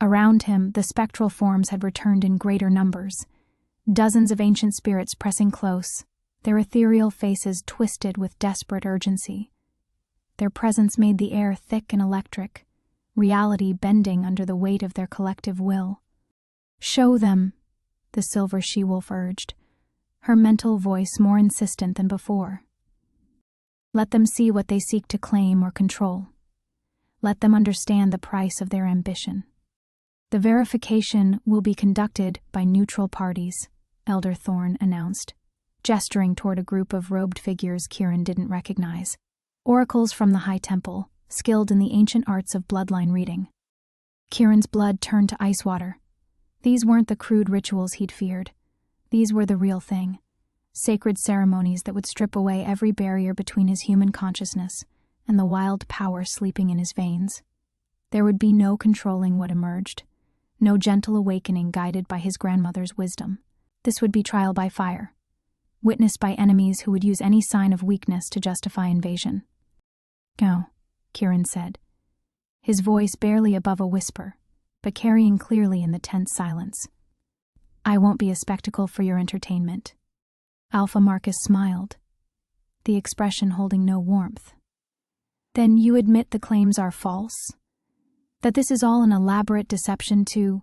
Around him, the spectral forms had returned in greater numbers, dozens of ancient spirits pressing close, their ethereal faces twisted with desperate urgency. Their presence made the air thick and electric, reality bending under the weight of their collective will. "Show them," the silver she-wolf urged, her mental voice more insistent than before. "Let them see what they seek to claim or control. Let them understand the price of their ambition. The verification will be conducted by neutral parties," Elder Thorne announced, gesturing toward a group of robed figures Kieran didn't recognize. Oracles from the High Temple, skilled in the ancient arts of bloodline reading. Kieran's blood turned to ice water. These weren't the crude rituals he'd feared. These were the real thing. Sacred ceremonies that would strip away every barrier between his human consciousness and the wild power sleeping in his veins. There would be no controlling what emerged, no gentle awakening guided by his grandmother's wisdom. This would be trial by fire, witnessed by enemies who would use any sign of weakness to justify invasion. "Go," Kieran said, his voice barely above a whisper, but carrying clearly in the tense silence. "I won't be a spectacle for your entertainment." Alpha Marcus smiled, the expression holding no warmth. "Then you admit the claims are false? That this is all an elaborate deception to—"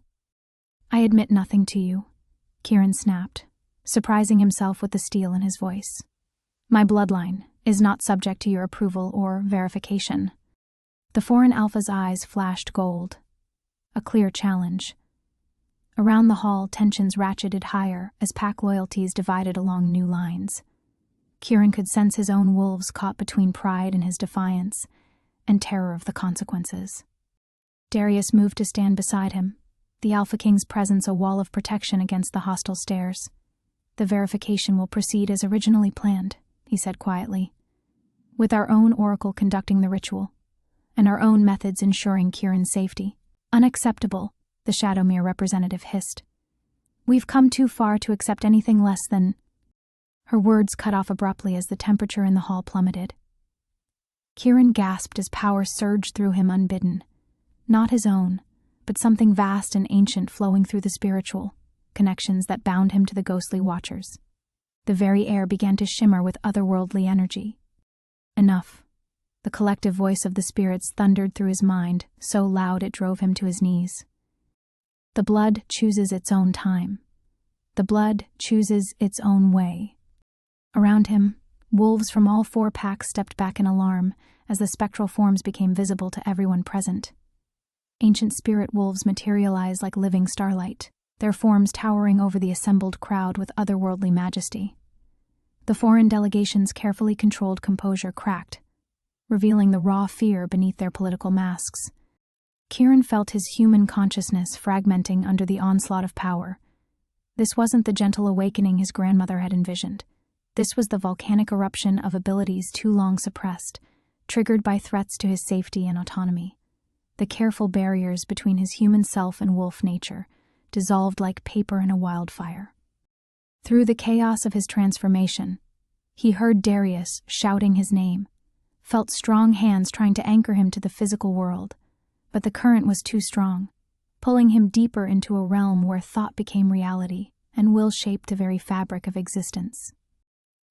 "I admit nothing to you," Kieran snapped, surprising himself with the steel in his voice. "My bloodline is not subject to your approval or verification." The foreign Alpha's eyes flashed gold, a clear challenge. Around the hall, tensions ratcheted higher as pack loyalties divided along new lines. Kieran could sense his own wolves caught between pride in his defiance and terror of the consequences. Darius moved to stand beside him, the Alpha King's presence a wall of protection against the hostile stares. "The verification will proceed as originally planned," he said quietly, "with our own oracle conducting the ritual, and our own methods ensuring Kieran's safety." "Unacceptable," the Shadowmere representative hissed. "We've come too far to accept anything less than—" Her words cut off abruptly as the temperature in the hall plummeted. Kieran gasped as power surged through him unbidden. Not his own, but something vast and ancient flowing through the spiritual connections that bound him to the ghostly watchers. The very air began to shimmer with otherworldly energy. Enough. The collective voice of the spirits thundered through his mind, so loud it drove him to his knees. The blood chooses its own time. The blood chooses its own way. Around him, wolves from all 4 packs stepped back in alarm as the spectral forms became visible to everyone present. Ancient spirit wolves materialized like living starlight, their forms towering over the assembled crowd with otherworldly majesty. The foreign delegation's carefully controlled composure cracked, revealing the raw fear beneath their political masks. Kieran felt his human consciousness fragmenting under the onslaught of power. This wasn't the gentle awakening his grandmother had envisioned. This was the volcanic eruption of abilities too long suppressed, triggered by threats to his safety and autonomy. The careful barriers between his human self and wolf nature dissolved like paper in a wildfire. Through the chaos of his transformation, he heard Darius shouting his name, felt strong hands trying to anchor him to the physical world, but the current was too strong, pulling him deeper into a realm where thought became reality and will shaped the very fabric of existence.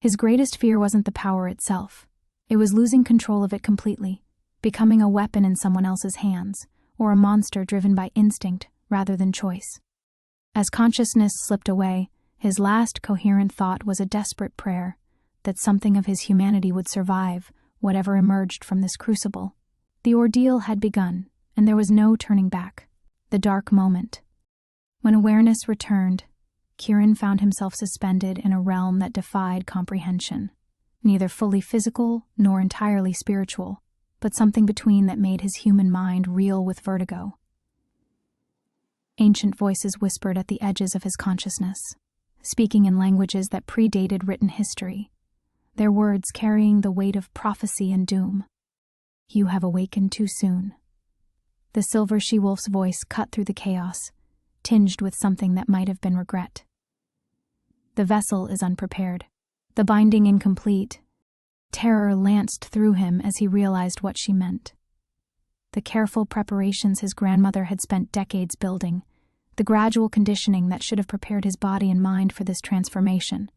His greatest fear wasn't the power itself. It was losing control of it completely, becoming a weapon in someone else's hands, or a monster driven by instinct rather than choice. As consciousness slipped away, his last coherent thought was a desperate prayer that something of his humanity would survive whatever emerged from this crucible. The ordeal had begun, and there was no turning back. The dark moment. When awareness returned, Kieran found himself suspended in a realm that defied comprehension, neither fully physical nor entirely spiritual, but something between that made his human mind reel with vertigo. Ancient voices whispered at the edges of his consciousness, speaking in languages that predated written history, their words carrying the weight of prophecy and doom. "You have awakened too soon." The silver she-wolf's voice cut through the chaos, tinged with something that might have been regret. "The vessel is unprepared, the binding incomplete." Terror lanced through him as he realized what she meant. The careful preparations his grandmother had spent decades building, the gradual conditioning that should have prepared his body and mind for this transformation,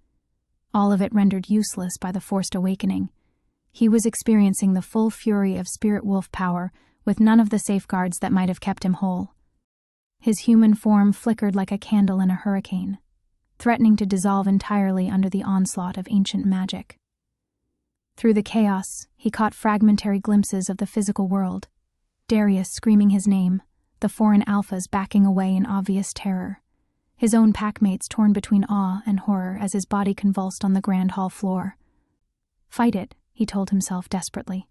all of it rendered useless by the forced awakening. He was experiencing the full fury of spirit wolf power with none of the safeguards that might have kept him whole. His human form flickered like a candle in a hurricane, threatening to dissolve entirely under the onslaught of ancient magic. Through the chaos, he caught fragmentary glimpses of the physical world, Darius screaming his name, the foreign alphas backing away in obvious terror, his own packmates torn between awe and horror as his body convulsed on the grand hall floor. "Fight it," he told himself desperately.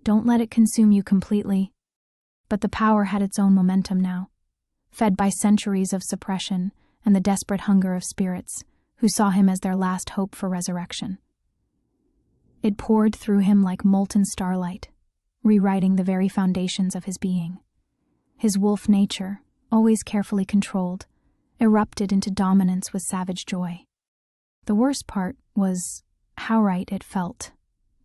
"Don't let it consume you completely." But the power had its own momentum now, fed by centuries of suppression and the desperate hunger of spirits who saw him as their last hope for resurrection. It poured through him like molten starlight, rewriting the very foundations of his being. His wolf nature, always carefully controlled, erupted into dominance with savage joy. The worst part was how right it felt.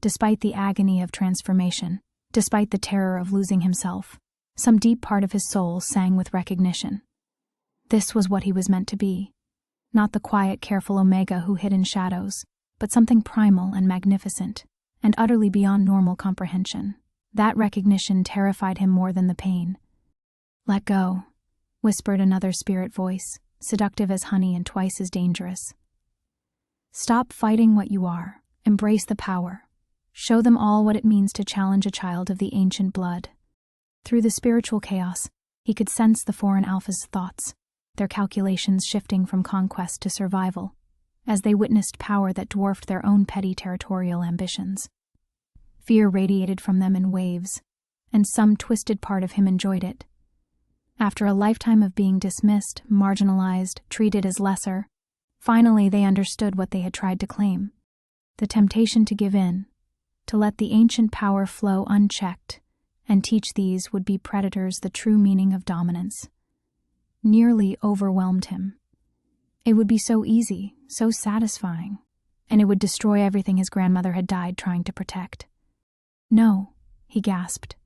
Despite the agony of transformation, despite the terror of losing himself, some deep part of his soul sang with recognition. This was what he was meant to be. Not the quiet, careful Omega who hid in shadows, but something primal and magnificent, and utterly beyond normal comprehension. That recognition terrified him more than the pain. "Let go," whispered another spirit voice, seductive as honey and twice as dangerous. "Stop fighting what you are. Embrace the power. Show them all what it means to challenge a child of the ancient blood." Through the spiritual chaos, he could sense the foreign alphas' thoughts, their calculations shifting from conquest to survival, as they witnessed power that dwarfed their own petty territorial ambitions. Fear radiated from them in waves, and some twisted part of him enjoyed it. After a lifetime of being dismissed, marginalized, treated as lesser, finally they understood what they had tried to claim. The temptation to give in, to let the ancient power flow unchecked, and teach these would-be predators the true meaning of dominance, nearly overwhelmed him. It would be so easy, so satisfying, and it would destroy everything his grandmother had died trying to protect. "No," he gasped,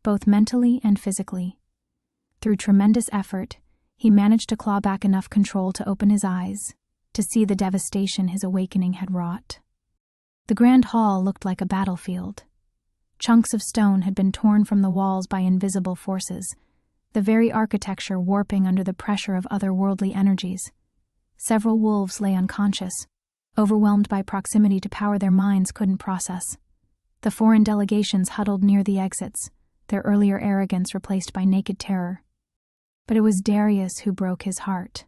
both mentally and physically. Through tremendous effort, he managed to claw back enough control to open his eyes, to see the devastation his awakening had wrought. The grand hall looked like a battlefield. Chunks of stone had been torn from the walls by invisible forces, the very architecture warping under the pressure of otherworldly energies. Several wolves lay unconscious, overwhelmed by proximity to power their minds couldn't process. The foreign delegations huddled near the exits, their earlier arrogance replaced by naked terror. But it was Darius who broke his heart.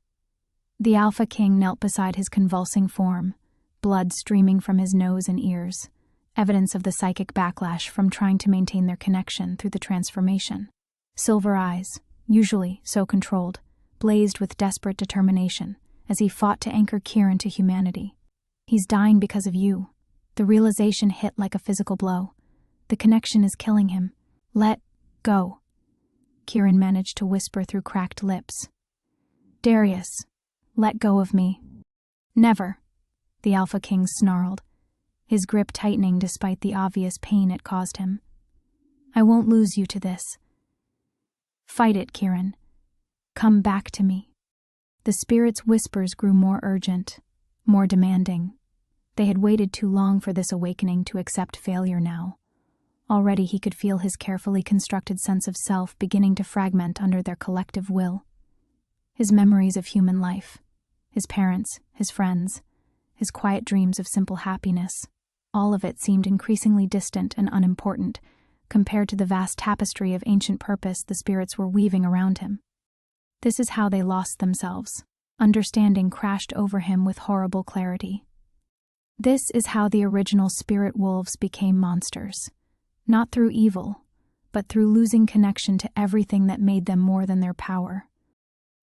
The Alpha King knelt beside his convulsing form, blood streaming from his nose and ears, evidence of the psychic backlash from trying to maintain their connection through the transformation. Silver eyes, usually so controlled, blazed with desperate determination as he fought to anchor Kieran to humanity. "He's dying because of you." The realization hit like a physical blow. The connection is killing him. "Let go," Kieran managed to whisper through cracked lips. "Darius, let go of me." "Never," the Alpha King snarled, his grip tightening despite the obvious pain it caused him. "I won't lose you to this." "Fight it, Kieran. Come back to me." The spirit's whispers grew more urgent, more demanding. They had waited too long for this awakening to accept failure now. Already he could feel his carefully constructed sense of self beginning to fragment under their collective will. His memories of human life, his parents, his friends, his quiet dreams of simple happiness, all of it seemed increasingly distant and unimportant compared to the vast tapestry of ancient purpose the spirits were weaving around him. This is how they lost themselves. Understanding crashed over him with horrible clarity. This is how the original spirit wolves became monsters. Not through evil, but through losing connection to everything that made them more than their power.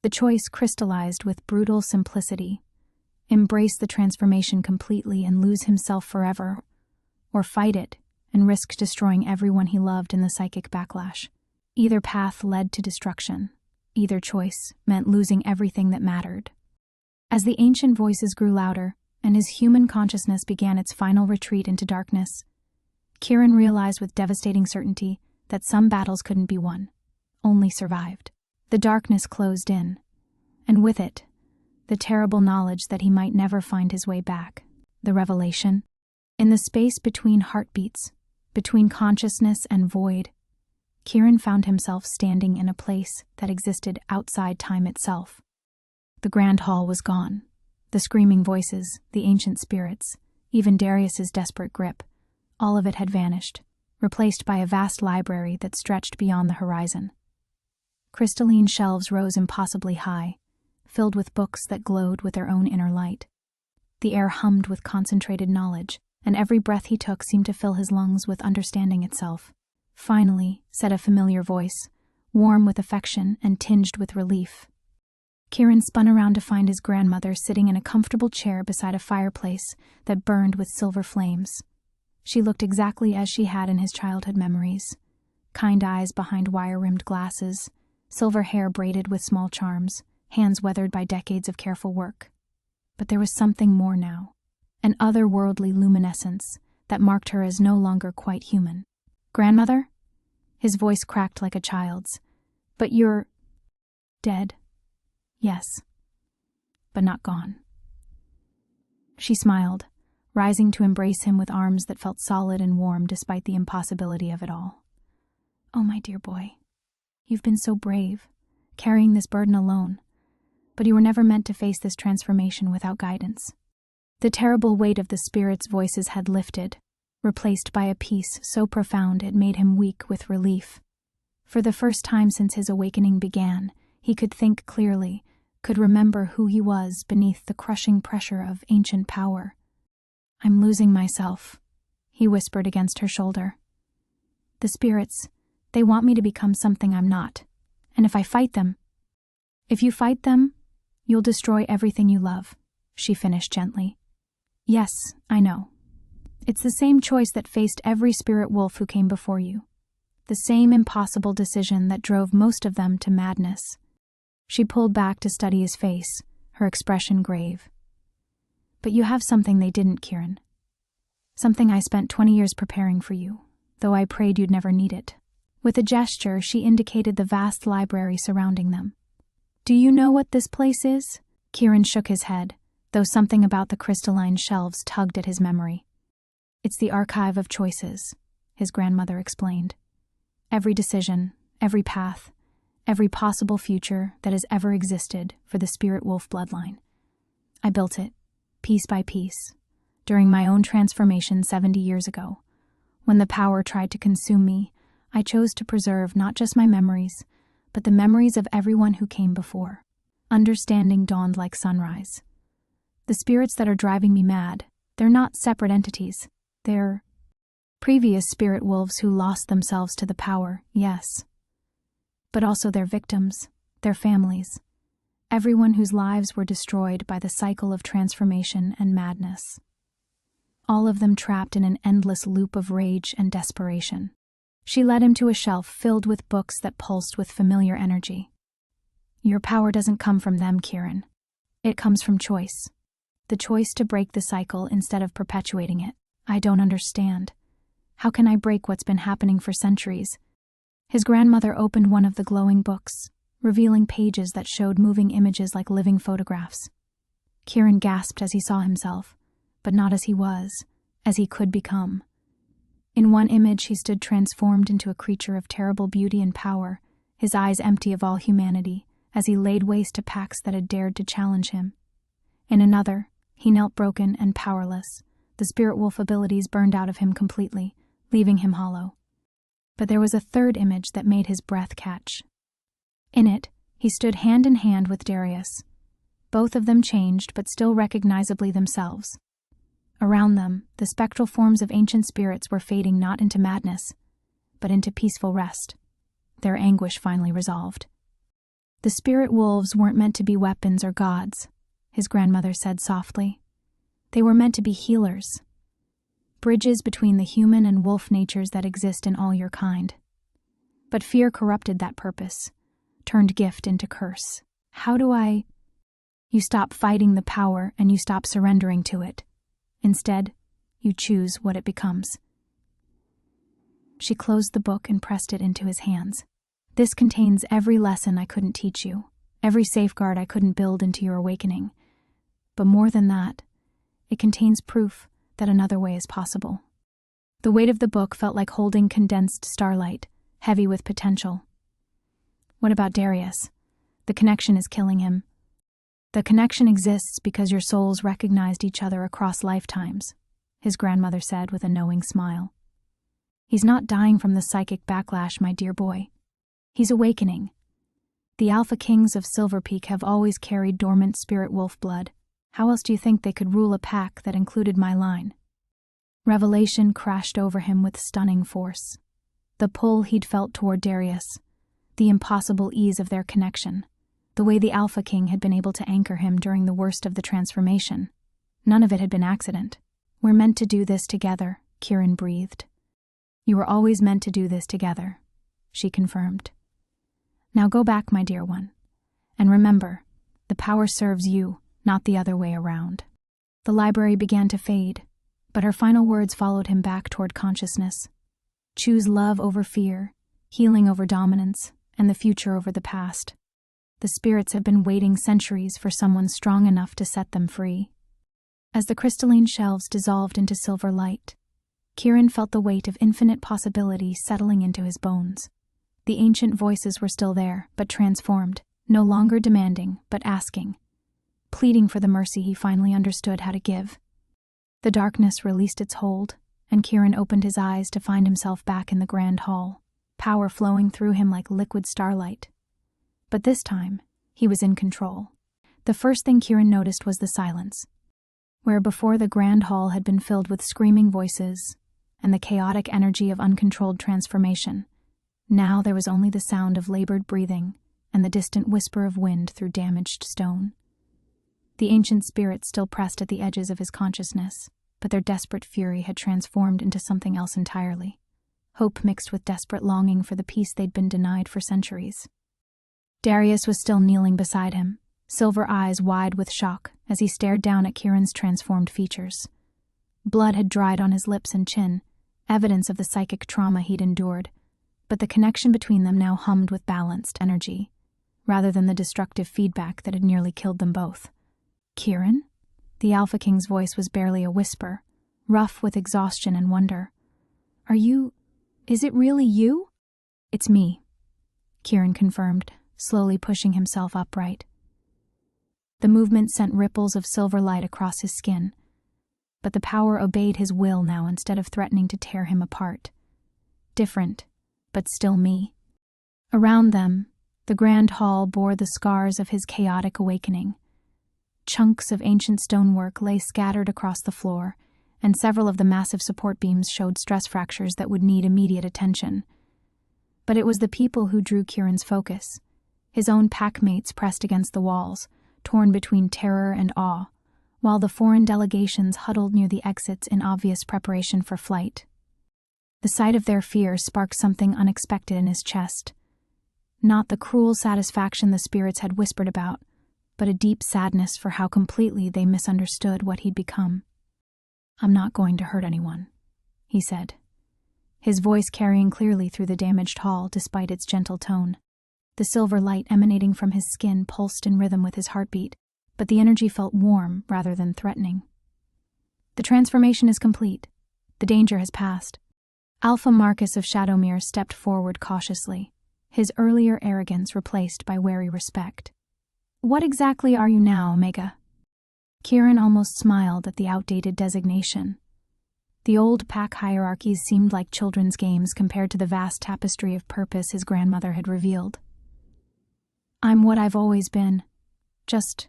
The choice crystallized with brutal simplicity: embrace the transformation completely and lose himself forever, or fight it and risk destroying everyone he loved in the psychic backlash. Either path led to destruction. Either choice meant losing everything that mattered. As the ancient voices grew louder and his human consciousness began its final retreat into darkness, Kieran realized with devastating certainty that some battles couldn't be won, only survived. The darkness closed in, and with it, the terrible knowledge that he might never find his way back. The revelation. In the space between heartbeats, between consciousness and void, Kieran found himself standing in a place that existed outside time itself. The grand hall was gone. The screaming voices, the ancient spirits, even Darius's desperate grip, all of it had vanished, replaced by a vast library that stretched beyond the horizon. Crystalline shelves rose impossibly high, filled with books that glowed with their own inner light. The air hummed with concentrated knowledge, and every breath he took seemed to fill his lungs with understanding itself. "Finally," said a familiar voice, warm with affection and tinged with relief. Kieran spun around to find his grandmother sitting in a comfortable chair beside a fireplace that burned with silver flames. She looked exactly as she had in his childhood memories. Kind eyes behind wire-rimmed glasses, silver hair braided with small charms, hands weathered by decades of careful work. But there was something more now, an otherworldly luminescence that marked her as no longer quite human. "Grandmother?" His voice cracked like a child's. "But you're dead." "Yes, but not gone." She smiled, rising to embrace him with arms that felt solid and warm despite the impossibility of it all. "Oh, my dear boy, you've been so brave, carrying this burden alone, but you were never meant to face this transformation without guidance." The terrible weight of the spirit's voices had lifted, replaced by a peace so profound it made him weak with relief. For the first time since his awakening began, he could think clearly, could remember who he was beneath the crushing pressure of ancient power. "I'm losing myself," he whispered against her shoulder. "The spirits, they want me to become something I'm not. And if I fight them..." "If you fight them, you'll destroy everything you love," she finished gently. "Yes, I know. It's the same choice that faced every spirit wolf who came before you. The same impossible decision that drove most of them to madness." She pulled back to study his face, her expression grave. But you have something they didn't, Kieran. Something I spent 20 years preparing for you, though I prayed you'd never need it. With a gesture, she indicated the vast library surrounding them. Do you know what this place is? Kieran shook his head, though something about the crystalline shelves tugged at his memory. It's the archive of choices, his grandmother explained. Every decision, every path, every possible future that has ever existed for the spirit wolf bloodline. I built it, piece by piece, during my own transformation 70 years ago. When the power tried to consume me, I chose to preserve not just my memories, but the memories of everyone who came before. Understanding dawned like sunrise. The spirits that are driving me mad, they're not separate entities. They're previous spirit wolves who lost themselves to the power, yes. But also their victims, their families, everyone whose lives were destroyed by the cycle of transformation and madness. All of them trapped in an endless loop of rage and desperation. She led him to a shelf filled with books that pulsed with familiar energy. Your power doesn't come from them, Kieran. It comes from choice. The choice to break the cycle instead of perpetuating it. I don't understand. How can I break what's been happening for centuries? His grandmother opened one of the glowing books, revealing pages that showed moving images like living photographs. Kieran gasped as he saw himself, but not as he was, as he could become. In one image, he stood transformed into a creature of terrible beauty and power, his eyes empty of all humanity, as he laid waste to packs that had dared to challenge him. In another, he knelt broken and powerless, the spirit wolf abilities burned out of him completely, leaving him hollow. But there was a third image that made his breath catch. In it, he stood hand in hand with Darius. Both of them changed, but still recognizably themselves. Around them, the spectral forms of ancient spirits were fading not into madness, but into peaceful rest, their anguish finally resolved. The spirit wolves weren't meant to be weapons or gods, his grandmother said softly. They were meant to be healers, bridges between the human and wolf natures that exist in all your kind. But fear corrupted that purpose, turned gift into curse. How do I? You stop fighting the power and you stop surrendering to it. Instead, you choose what it becomes. She closed the book and pressed it into his hands. This contains every lesson I couldn't teach you, every safeguard I couldn't build into your awakening. But more than that, it contains proof that another way is possible. The weight of the book felt like holding condensed starlight, heavy with potential. What about Darius? The connection is killing him. The connection exists because your souls recognized each other across lifetimes, his grandmother said with a knowing smile. He's not dying from the psychic backlash, my dear boy. He's awakening. The Alpha Kings of Silverpeak have always carried dormant spirit wolf blood. How else do you think they could rule a pack that included my line? Revelation crashed over him with stunning force. The pull he'd felt toward Darius, the impossible ease of their connection, the way the Alpha King had been able to anchor him during the worst of the transformation. None of it had been accident. We're meant to do this together, Kieran breathed. You were always meant to do this together, she confirmed. Now go back, my dear one. And remember, the power serves you, not the other way around. The library began to fade, but her final words followed him back toward consciousness. Choose love over fear, healing over dominance, and the future over the past. The spirits have been waiting centuries for someone strong enough to set them free. As the crystalline shelves dissolved into silver light, Kieran felt the weight of infinite possibility settling into his bones. The ancient voices were still there, but transformed, no longer demanding, but asking, pleading for the mercy he finally understood how to give. The darkness released its hold, and Kieran opened his eyes to find himself back in the grand hall, power flowing through him like liquid starlight. But this time, he was in control. The first thing Kieran noticed was the silence. Where before the grand hall had been filled with screaming voices and the chaotic energy of uncontrolled transformation, now there was only the sound of labored breathing and the distant whisper of wind through damaged stone. The ancient spirits still pressed at the edges of his consciousness, but their desperate fury had transformed into something else entirely. Hope mixed with desperate longing for the peace they'd been denied for centuries. Darius was still kneeling beside him, silver eyes wide with shock, as he stared down at Kieran's transformed features. Blood had dried on his lips and chin, evidence of the psychic trauma he'd endured, but the connection between them now hummed with balanced energy, rather than the destructive feedback that had nearly killed them both. "Kieran?" The Alpha King's voice was barely a whisper, rough with exhaustion and wonder. Is it really you?" "It's me," Kieran confirmed, slowly pushing himself upright. The movement sent ripples of silver light across his skin, but the power obeyed his will now instead of threatening to tear him apart. Different, but still me. Around them, the grand hall bore the scars of his chaotic awakening. Chunks of ancient stonework lay scattered across the floor, and several of the massive support beams showed stress fractures that would need immediate attention. But it was the people who drew Kieran's focus. His own packmates pressed against the walls, torn between terror and awe, while the foreign delegations huddled near the exits in obvious preparation for flight. The sight of their fear sparked something unexpected in his chest. Not the cruel satisfaction the spirits had whispered about, but a deep sadness for how completely they misunderstood what he'd become. "I'm not going to hurt anyone," he said, his voice carrying clearly through the damaged hall despite its gentle tone. The silver light emanating from his skin pulsed in rhythm with his heartbeat, but the energy felt warm rather than threatening. "The transformation is complete. The danger has passed." Alpha Marcus of Shadowmere stepped forward cautiously, his earlier arrogance replaced by wary respect. "What exactly are you now, Omega?" Kieran almost smiled at the outdated designation. The old pack hierarchies seemed like children's games compared to the vast tapestry of purpose his grandmother had revealed. "I'm what I've always been, just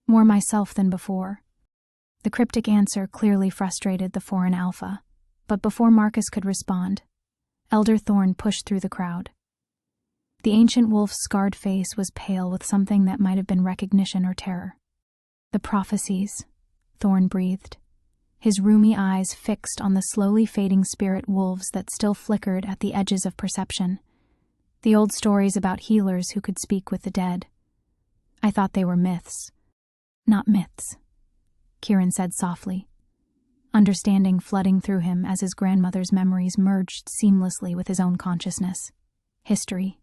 more myself than before." The cryptic answer clearly frustrated the foreign Alpha, but before Marcus could respond, Elder Thorn pushed through the crowd. The ancient wolf's scarred face was pale with something that might have been recognition or terror. "The prophecies," Thorn breathed, his rheumy eyes fixed on the slowly fading spirit wolves that still flickered at the edges of perception. The old stories about healers who could speak with the dead. "I thought they were myths." "Not myths," Kieran said softly, understanding flooding through him as his grandmother's memories merged seamlessly with his own consciousness. History.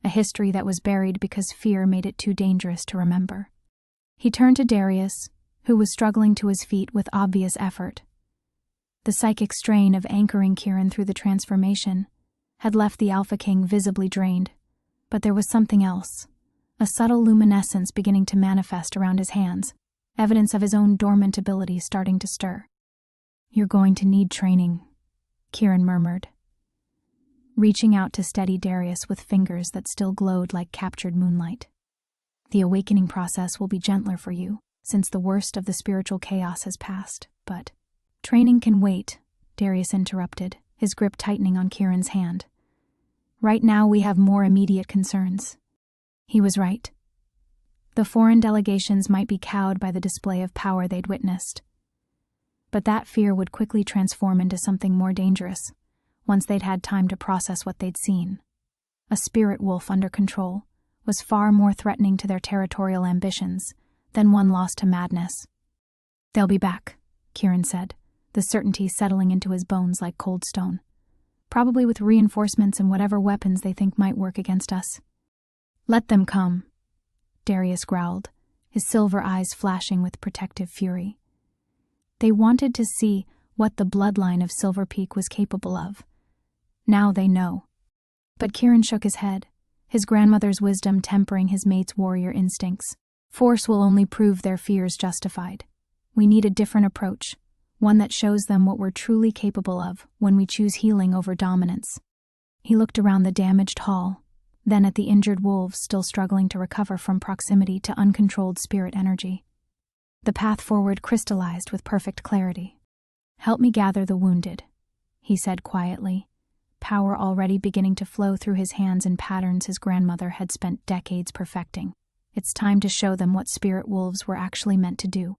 A history that was buried because fear made it too dangerous to remember. He turned to Darius, who was struggling to his feet with obvious effort. The psychic strain of anchoring Kieran through the transformation had left the Alpha King visibly drained, but there was something else, a subtle luminescence beginning to manifest around his hands, evidence of his own dormant abilities starting to stir. "You're going to need training," Kieran murmured, reaching out to steady Darius with fingers that still glowed like captured moonlight. "The awakening process will be gentler for you, since the worst of the spiritual chaos has passed, but—" "Training can wait," Darius interrupted, his grip tightening on Kieran's hand. "Right now we have more immediate concerns." He was right. The foreign delegations might be cowed by the display of power they'd witnessed, but that fear would quickly transform into something more dangerous, once they'd had time to process what they'd seen. A spirit wolf under control was far more threatening to their territorial ambitions than one lost to madness. "They'll be back," Kieran said, the certainty settling into his bones like cold stone. "Probably with reinforcements and whatever weapons they think might work against us." "Let them come," Darius growled, his silver eyes flashing with protective fury. They wanted to see what the bloodline of Silverpeak was capable of. Now they know. But Kieran shook his head, his grandmother's wisdom tempering his mate's warrior instincts. "Force will only prove their fears justified. We need a different approach, one that shows them what we're truly capable of when we choose healing over dominance." He looked around the damaged hall, then at the injured wolves still struggling to recover from proximity to uncontrolled spirit energy. The path forward crystallized with perfect clarity. "Help me gather the wounded," he said quietly, power already beginning to flow through his hands in patterns his grandmother had spent decades perfecting. It's time to show them what spirit wolves were actually meant to do.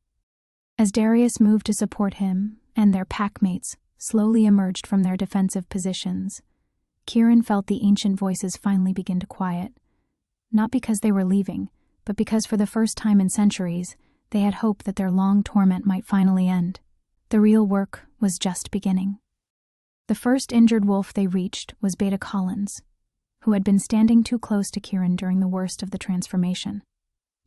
As Darius moved to support him, and their packmates slowly emerged from their defensive positions, Kieran felt the ancient voices finally begin to quiet. Not because they were leaving, but because for the first time in centuries, They had hope that their long torment might finally end. The real work was just beginning. The first injured wolf they reached was Beta Collins, who had been standing too close to Kieran during the worst of the transformation.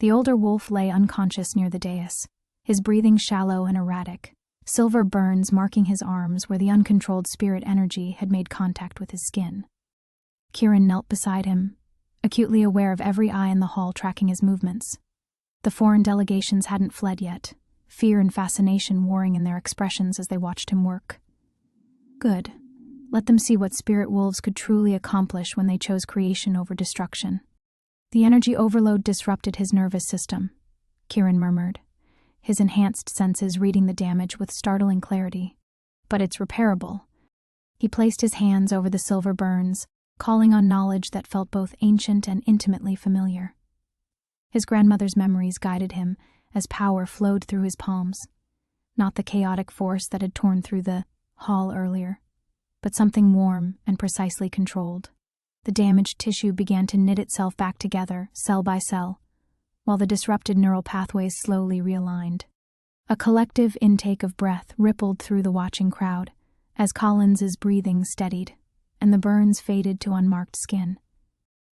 The older wolf lay unconscious near the dais, his breathing shallow and erratic, silver burns marking his arms where the uncontrolled spirit energy had made contact with his skin. Kieran knelt beside him, acutely aware of every eye in the hall tracking his movements. The foreign delegations hadn't fled yet, fear and fascination warring in their expressions as they watched him work. Good. Let them see what spirit wolves could truly accomplish when they chose creation over destruction. The energy overload disrupted his nervous system, Kieran murmured, his enhanced senses reading the damage with startling clarity. But it's repairable. He placed his hands over the silver burns, calling on knowledge that felt both ancient and intimately familiar. His grandmother's memories guided him as power flowed through his palms, not the chaotic force that had torn through the hall earlier, but something warm and precisely controlled. The damaged tissue began to knit itself back together, cell by cell, while the disrupted neural pathways slowly realigned. A collective intake of breath rippled through the watching crowd as Collins's breathing steadied, and the burns faded to unmarked skin.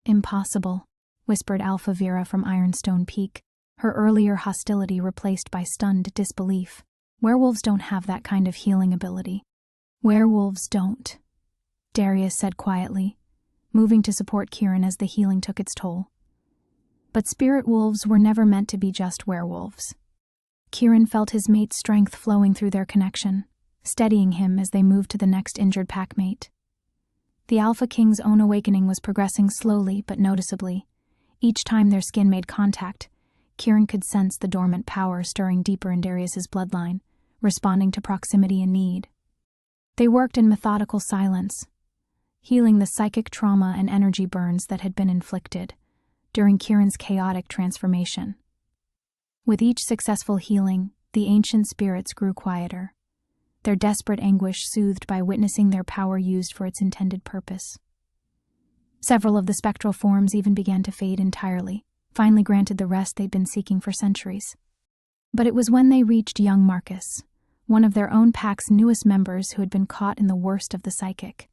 Impossible, whispered Alpha Vera from Ironstone Peak, her earlier hostility replaced by stunned disbelief. Werewolves don't have that kind of healing ability. Werewolves don't, Darius said quietly, moving to support Kieran as the healing took its toll. But spirit wolves were never meant to be just werewolves. Kieran felt his mate's strength flowing through their connection, steadying him as they moved to the next injured packmate. The Alpha King's own awakening was progressing slowly but noticeably. Each time their skin made contact, Kieran could sense the dormant power stirring deeper in Darius's bloodline, responding to proximity and need. They worked in methodical silence, healing the psychic trauma and energy burns that had been inflicted during Kieran's chaotic transformation. With each successful healing, the ancient spirits grew quieter, their desperate anguish soothed by witnessing their power used for its intended purpose. Several of the spectral forms even began to fade entirely, finally granted the rest they'd been seeking for centuries. But it was when they reached young Marcus, one of their own pack's newest members who had been caught in the worst of the psychic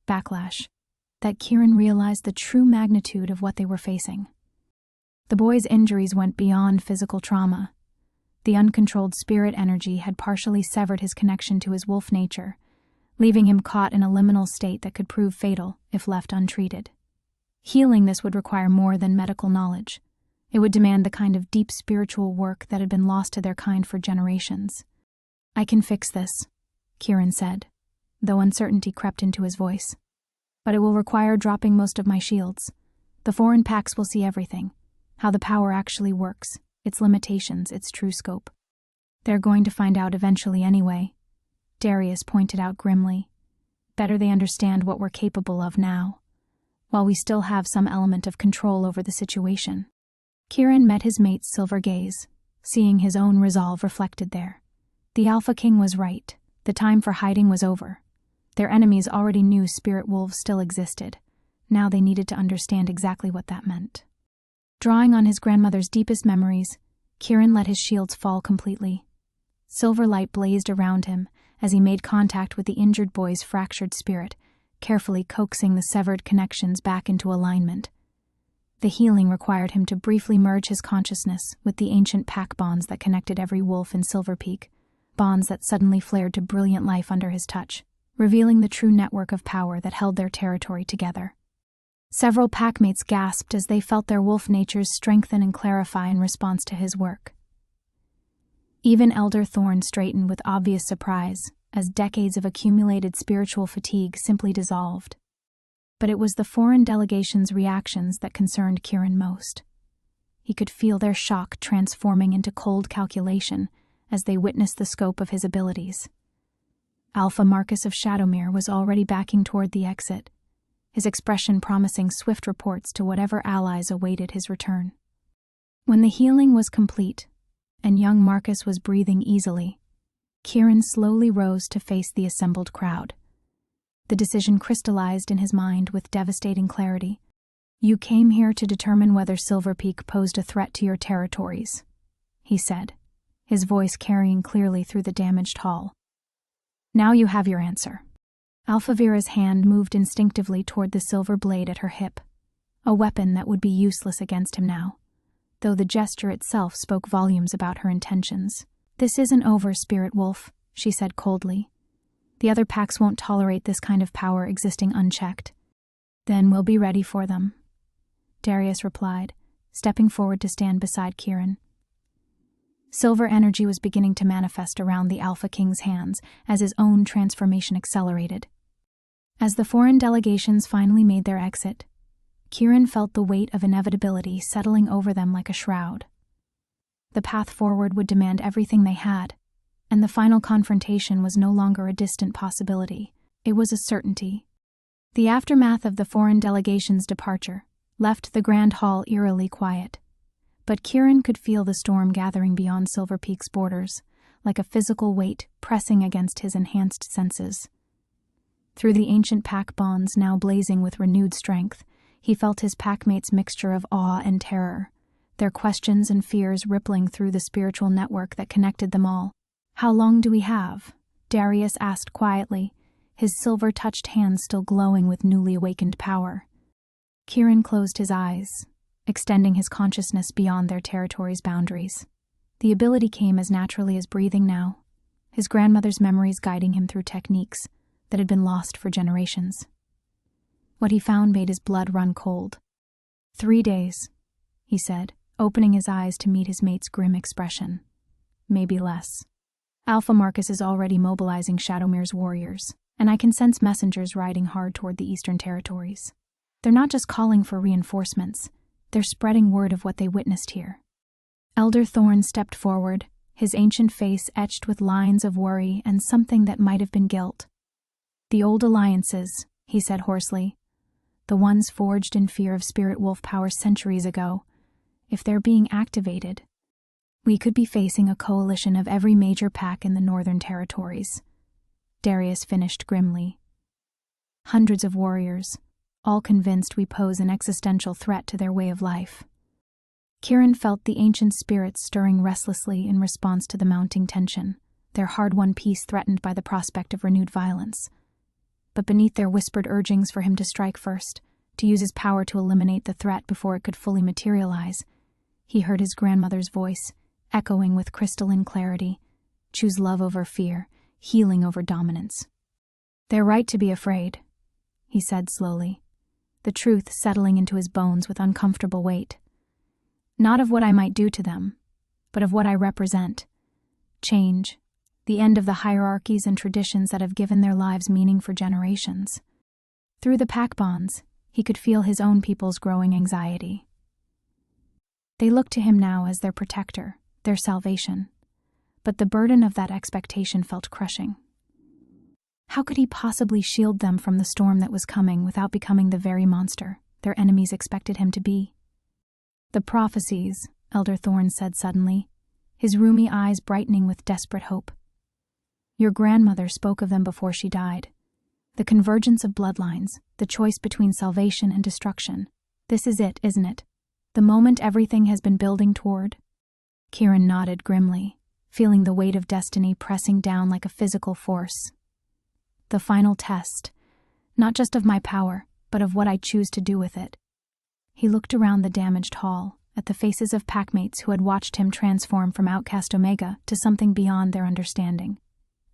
backlash, that Kieran realized the true magnitude of what they were facing. The boy's injuries went beyond physical trauma. The uncontrolled spirit energy had partially severed his connection to his wolf nature, leaving him caught in a liminal state that could prove fatal if left untreated. Healing this would require more than medical knowledge. It would demand the kind of deep spiritual work that had been lost to their kind for generations. "I can fix this," Kieran said, though uncertainty crept into his voice. "But it will require dropping most of my shields. The foreign packs will see everything, how the power actually works, its limitations, its true scope. They're going to find out eventually anyway," Darius pointed out grimly. "Better they understand what we're capable of now, while we still have some element of control over the situation." Kieran met his mate's silver gaze, seeing his own resolve reflected there. The Alpha King was right. The time for hiding was over. Their enemies already knew spirit wolves still existed. Now they needed to understand exactly what that meant. Drawing on his grandmother's deepest memories, Kieran let his shields fall completely. Silver light blazed around him as he made contact with the injured boy's fractured spirit, carefully coaxing the severed connections back into alignment. The healing required him to briefly merge his consciousness with the ancient pack bonds that connected every wolf in Silverpeak, bonds that suddenly flared to brilliant life under his touch, revealing the true network of power that held their territory together. Several packmates gasped as they felt their wolf natures strengthen and clarify in response to his work. Even Elder Thorn straightened with obvious surprise as decades of accumulated spiritual fatigue simply dissolved. But it was the foreign delegation's reactions that concerned Kieran most. He could feel their shock transforming into cold calculation as they witnessed the scope of his abilities. Alpha Marcus of Shadowmere was already backing toward the exit, his expression promising swift reports to whatever allies awaited his return. When the healing was complete, and young Marcus was breathing easily, Kieran slowly rose to face the assembled crowd. The decision crystallized in his mind with devastating clarity. "You came here to determine whether Silverpeak posed a threat to your territories," he said, his voice carrying clearly through the damaged hall. "Now you have your answer." Alphavira's hand moved instinctively toward the silver blade at her hip, a weapon that would be useless against him now, though the gesture itself spoke volumes about her intentions. "This isn't over, Spirit Wolf," she said coldly. "The other packs won't tolerate this kind of power existing unchecked." "Then we'll be ready for them," Darius replied, stepping forward to stand beside Kieran. Silver energy was beginning to manifest around the Alpha King's hands as his own transformation accelerated. As the foreign delegations finally made their exit, Kieran felt the weight of inevitability settling over them like a shroud. The path forward would demand everything they had, and the final confrontation was no longer a distant possibility. It was a certainty. The aftermath of the foreign delegation's departure left the Grand Hall eerily quiet, but Kieran could feel the storm gathering beyond Silverpeak's borders, like a physical weight pressing against his enhanced senses. Through the ancient pack bonds now blazing with renewed strength, he felt his packmates' mixture of awe and terror, their questions and fears rippling through the spiritual network that connected them all. "How long do we have?" Darius asked quietly, his silver-touched hands still glowing with newly awakened power. Kieran closed his eyes, extending his consciousness beyond their territory's boundaries. The ability came as naturally as breathing now, his grandmother's memories guiding him through techniques that had been lost for generations. What he found made his blood run cold. 3 days, he said, opening his eyes to meet his mate's grim expression. Maybe less. Alpha Marcus is already mobilizing Shadowmere's warriors, and I can sense messengers riding hard toward the eastern territories. They're not just calling for reinforcements, they're spreading word of what they witnessed here. Elder Thorn stepped forward, his ancient face etched with lines of worry and something that might have been guilt. "The old alliances," he said hoarsely, "the ones forged in fear of spirit wolf power centuries ago, if they're being activated, we could be facing a coalition of every major pack in the northern territories," Darius finished grimly. "Hundreds of warriors, all convinced we pose an existential threat to their way of life." Kieran felt the ancient spirits stirring restlessly in response to the mounting tension, their hard-won peace threatened by the prospect of renewed violence. But beneath their whispered urgings for him to strike first, to use his power to eliminate the threat before it could fully materialize, he heard his grandmother's voice, echoing with crystalline clarity, "Choose love over fear, healing over dominance." "They're right to be afraid," he said slowly, the truth settling into his bones with uncomfortable weight. "Not of what I might do to them, but of what I represent. Change, the end of the hierarchies and traditions that have given their lives meaning for generations." Through the pack bonds, he could feel his own people's growing anxiety. They looked to him now as their protector, their salvation, but the burden of that expectation felt crushing. How could he possibly shield them from the storm that was coming without becoming the very monster their enemies expected him to be? "The prophecies," Elder Thorn said suddenly, his roomy eyes brightening with desperate hope. "Your grandmother spoke of them before she died. The convergence of bloodlines, the choice between salvation and destruction. This is it, isn't it? The moment everything has been building toward?" Kieran nodded grimly, feeling the weight of destiny pressing down like a physical force. "The final test, not just of my power, but of what I choose to do with it." He looked around the damaged hall, at the faces of packmates who had watched him transform from outcast Omega to something beyond their understanding.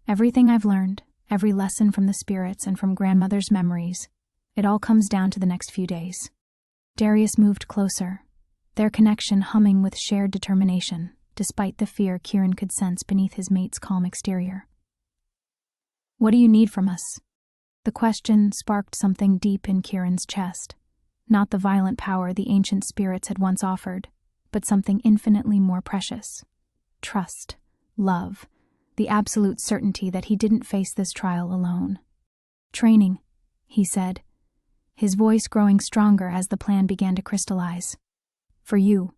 "Everything I've learned, every lesson from the spirits and from grandmother's memories, it all comes down to the next few days." Darius moved closer, their connection humming with shared determination, despite the fear Kieran could sense beneath his mate's calm exterior. "What do you need from us?" The question sparked something deep in Kieran's chest. Not the violent power the ancient spirits had once offered, but something infinitely more precious. Trust, love, the absolute certainty that he didn't face this trial alone. "Training," he said, his voice growing stronger as the plan began to crystallize. "For you,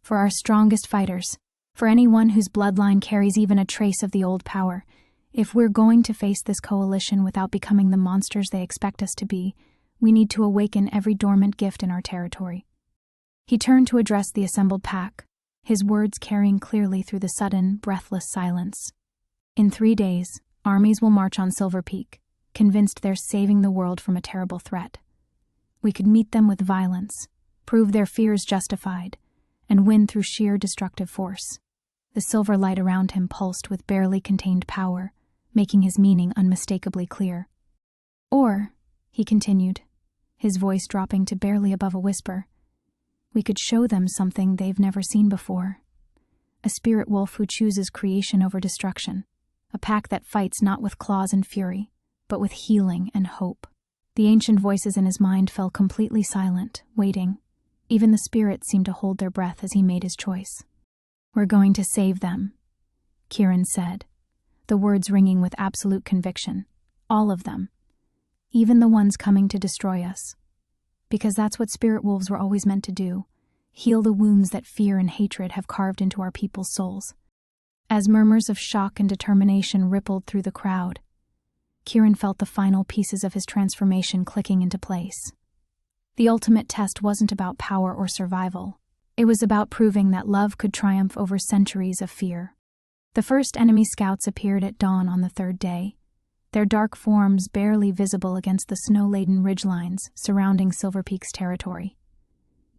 for our strongest fighters, for anyone whose bloodline carries even a trace of the old power. If we're going to face this coalition without becoming the monsters they expect us to be, we need to awaken every dormant gift in our territory." He turned to address the assembled pack, his words carrying clearly through the sudden, breathless silence. "In 3 days, armies will march on Silverpeak, convinced they're saving the world from a terrible threat. We could meet them with violence, prove their fears justified, and win through sheer destructive force." The silver light around him pulsed with barely contained power, making his meaning unmistakably clear. "Or," he continued, his voice dropping to barely above a whisper, "we could show them something they've never seen before. A spirit wolf who chooses creation over destruction. A pack that fights not with claws and fury, but with healing and hope." The ancient voices in his mind fell completely silent, waiting. Even the spirits seemed to hold their breath as he made his choice. "We're going to save them," Kieran said, the words ringing with absolute conviction. "All of them. Even the ones coming to destroy us. Because that's what spirit wolves were always meant to do, heal the wounds that fear and hatred have carved into our people's souls." As murmurs of shock and determination rippled through the crowd, Kieran felt the final pieces of his transformation clicking into place. The ultimate test wasn't about power or survival. It was about proving that love could triumph over centuries of fear. The first enemy scouts appeared at dawn on the 3rd day, their dark forms barely visible against the snow-laden ridgelines surrounding Silverpeak's territory.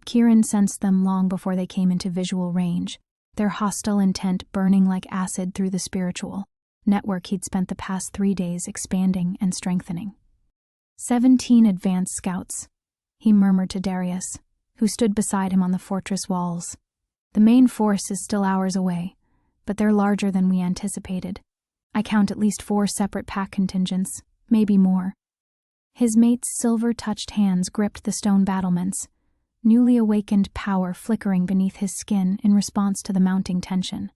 Kieran sensed them long before they came into visual range, their hostile intent burning like acid through the spiritual network he'd spent the past 3 days expanding and strengthening. 17 advanced scouts, he murmured to Darius, who stood beside him on the fortress walls. "The main force is still hours away, but they're larger than we anticipated. I count at least 4 separate pack contingents, maybe more." His mate's silver-touched hands gripped the stone battlements, newly awakened power flickering beneath his skin in response to the mounting tension.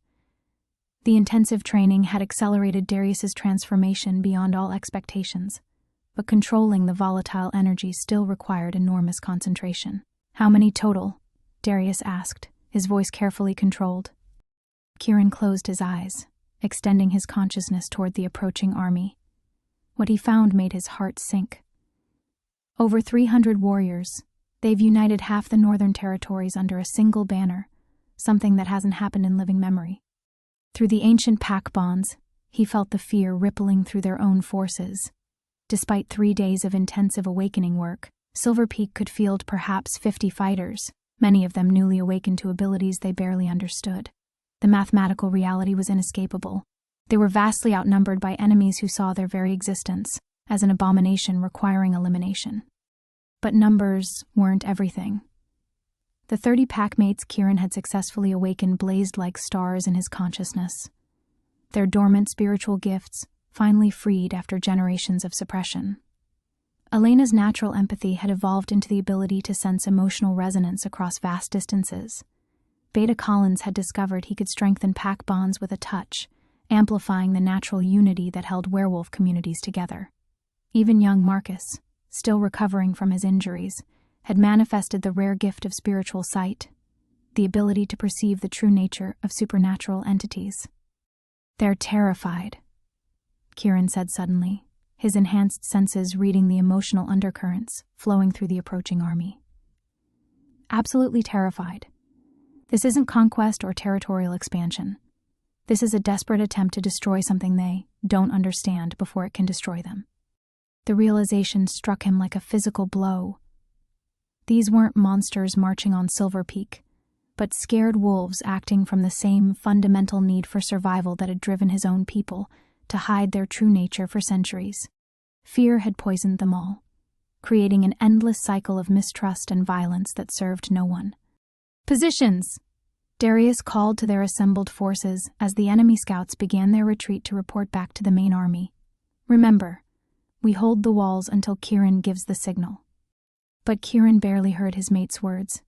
The intensive training had accelerated Darius's transformation beyond all expectations, but controlling the volatile energy still required enormous concentration. "How many total?" Darius asked, his voice carefully controlled. Kieran closed his eyes, extending his consciousness toward the approaching army. What he found made his heart sink. Over 300 warriors. They've united half the northern territories under a single banner, something that hasn't happened in living memory. Through the ancient pack bonds, he felt the fear rippling through their own forces. Despite 3 days of intensive awakening work, Silverpeak could field perhaps 50 fighters, many of them newly awakened to abilities they barely understood. The mathematical reality was inescapable. They were vastly outnumbered by enemies who saw their very existence as an abomination requiring elimination. But numbers weren't everything. The 30 packmates Kieran had successfully awakened blazed like stars in his consciousness, their dormant spiritual gifts finally freed after generations of suppression. Elena's natural empathy had evolved into the ability to sense emotional resonance across vast distances. Beta Collins had discovered he could strengthen pack bonds with a touch, amplifying the natural unity that held werewolf communities together. Even young Marcus, still recovering from his injuries, had manifested the rare gift of spiritual sight, the ability to perceive the true nature of supernatural entities. "They're terrified," Kieran said suddenly, his enhanced senses reading the emotional undercurrents flowing through the approaching army. "Absolutely terrified. This isn't conquest or territorial expansion. This is a desperate attempt to destroy something they don't understand before it can destroy them." The realization struck him like a physical blow. These weren't monsters marching on Silverpeak, but scared wolves acting from the same fundamental need for survival that had driven his own people to hide their true nature for centuries. Fear had poisoned them all, creating an endless cycle of mistrust and violence that served no one. "Positions!" Darius called to their assembled forces as the enemy scouts began their retreat to report back to the main army. "Remember, we hold the walls until Kieran gives the signal." But Kieran barely heard his mate's words.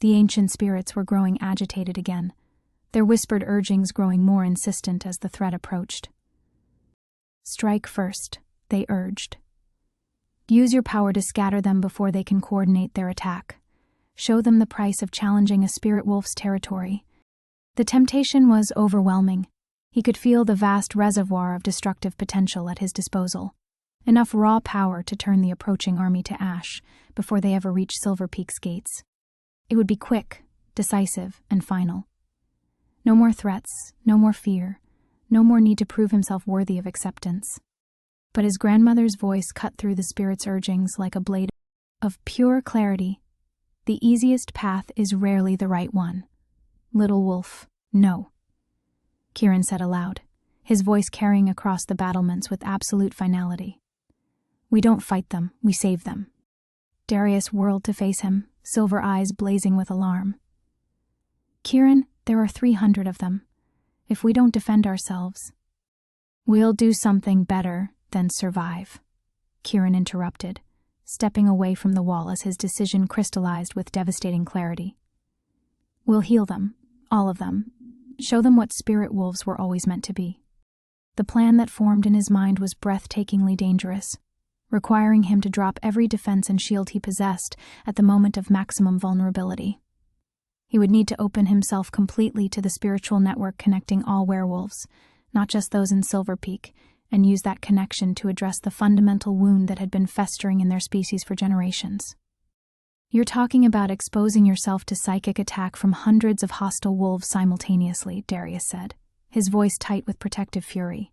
The ancient spirits were growing agitated again, their whispered urgings growing more insistent as the threat approached. "Strike first," they urged. "Use your power to scatter them before they can coordinate their attack. Show them the price of challenging a spirit wolf's territory." The temptation was overwhelming. He could feel the vast reservoir of destructive potential at his disposal, enough raw power to turn the approaching army to ash before they ever reached Silverpeak's gates. It would be quick, decisive, and final. No more threats, no more fear, no more need to prove himself worthy of acceptance. But his grandmother's voice cut through the spirit's urgings like a blade of pure clarity. The easiest path is rarely the right one. Little wolf, no. Kieran said aloud, his voice carrying across the battlements with absolute finality. We don't fight them, we save them. Darius whirled to face him, silver eyes blazing with alarm. Kieran, there are 300 of them. If we don't defend ourselves, we'll do something better than survive, Kieran interrupted, stepping away from the wall as his decision crystallized with devastating clarity. We'll heal them, all of them, show them what spirit wolves were always meant to be. The plan that formed in his mind was breathtakingly dangerous, requiring him to drop every defense and shield he possessed at the moment of maximum vulnerability. He would need to open himself completely to the spiritual network connecting all werewolves, not just those in Silverpeak, and use that connection to address the fundamental wound that had been festering in their species for generations. You're talking about exposing yourself to psychic attack from hundreds of hostile wolves simultaneously, Darius said, his voice tight with protective fury.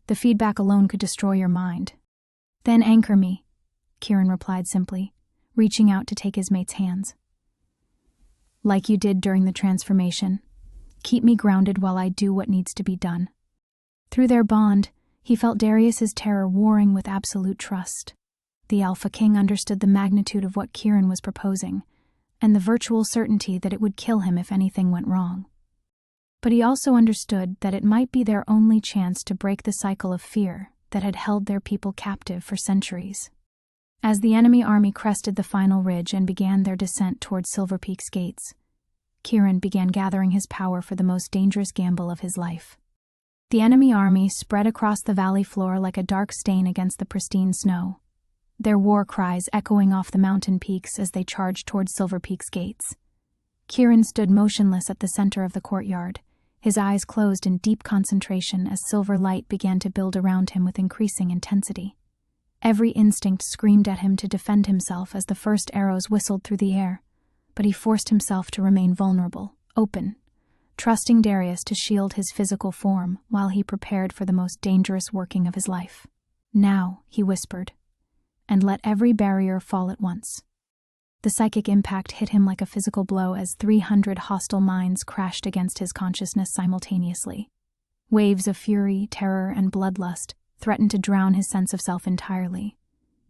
The feedback alone could destroy your mind. Then anchor me, Kieran replied simply, reaching out to take his mate's hands. Like you did during the transformation. Keep me grounded while I do what needs to be done. Through their bond, he felt Darius's terror warring with absolute trust. The Alpha King understood the magnitude of what Kieran was proposing, and the virtual certainty that it would kill him if anything went wrong. But he also understood that it might be their only chance to break the cycle of fear that had held their people captive for centuries. As the enemy army crested the final ridge and began their descent toward Silverpeak's gates, Kieran began gathering his power for the most dangerous gamble of his life. The enemy army spread across the valley floor like a dark stain against the pristine snow, their war cries echoing off the mountain peaks as they charged toward Silverpeak's gates. Kieran stood motionless at the center of the courtyard, his eyes closed in deep concentration as silver light began to build around him with increasing intensity. Every instinct screamed at him to defend himself as the first arrows whistled through the air, but he forced himself to remain vulnerable, open, trusting Darius to shield his physical form while he prepared for the most dangerous working of his life. Now, he whispered, and let every barrier fall at once. The psychic impact hit him like a physical blow as 300 hostile minds crashed against his consciousness simultaneously. Waves of fury, terror, and bloodlust threatened to drown his sense of self entirely,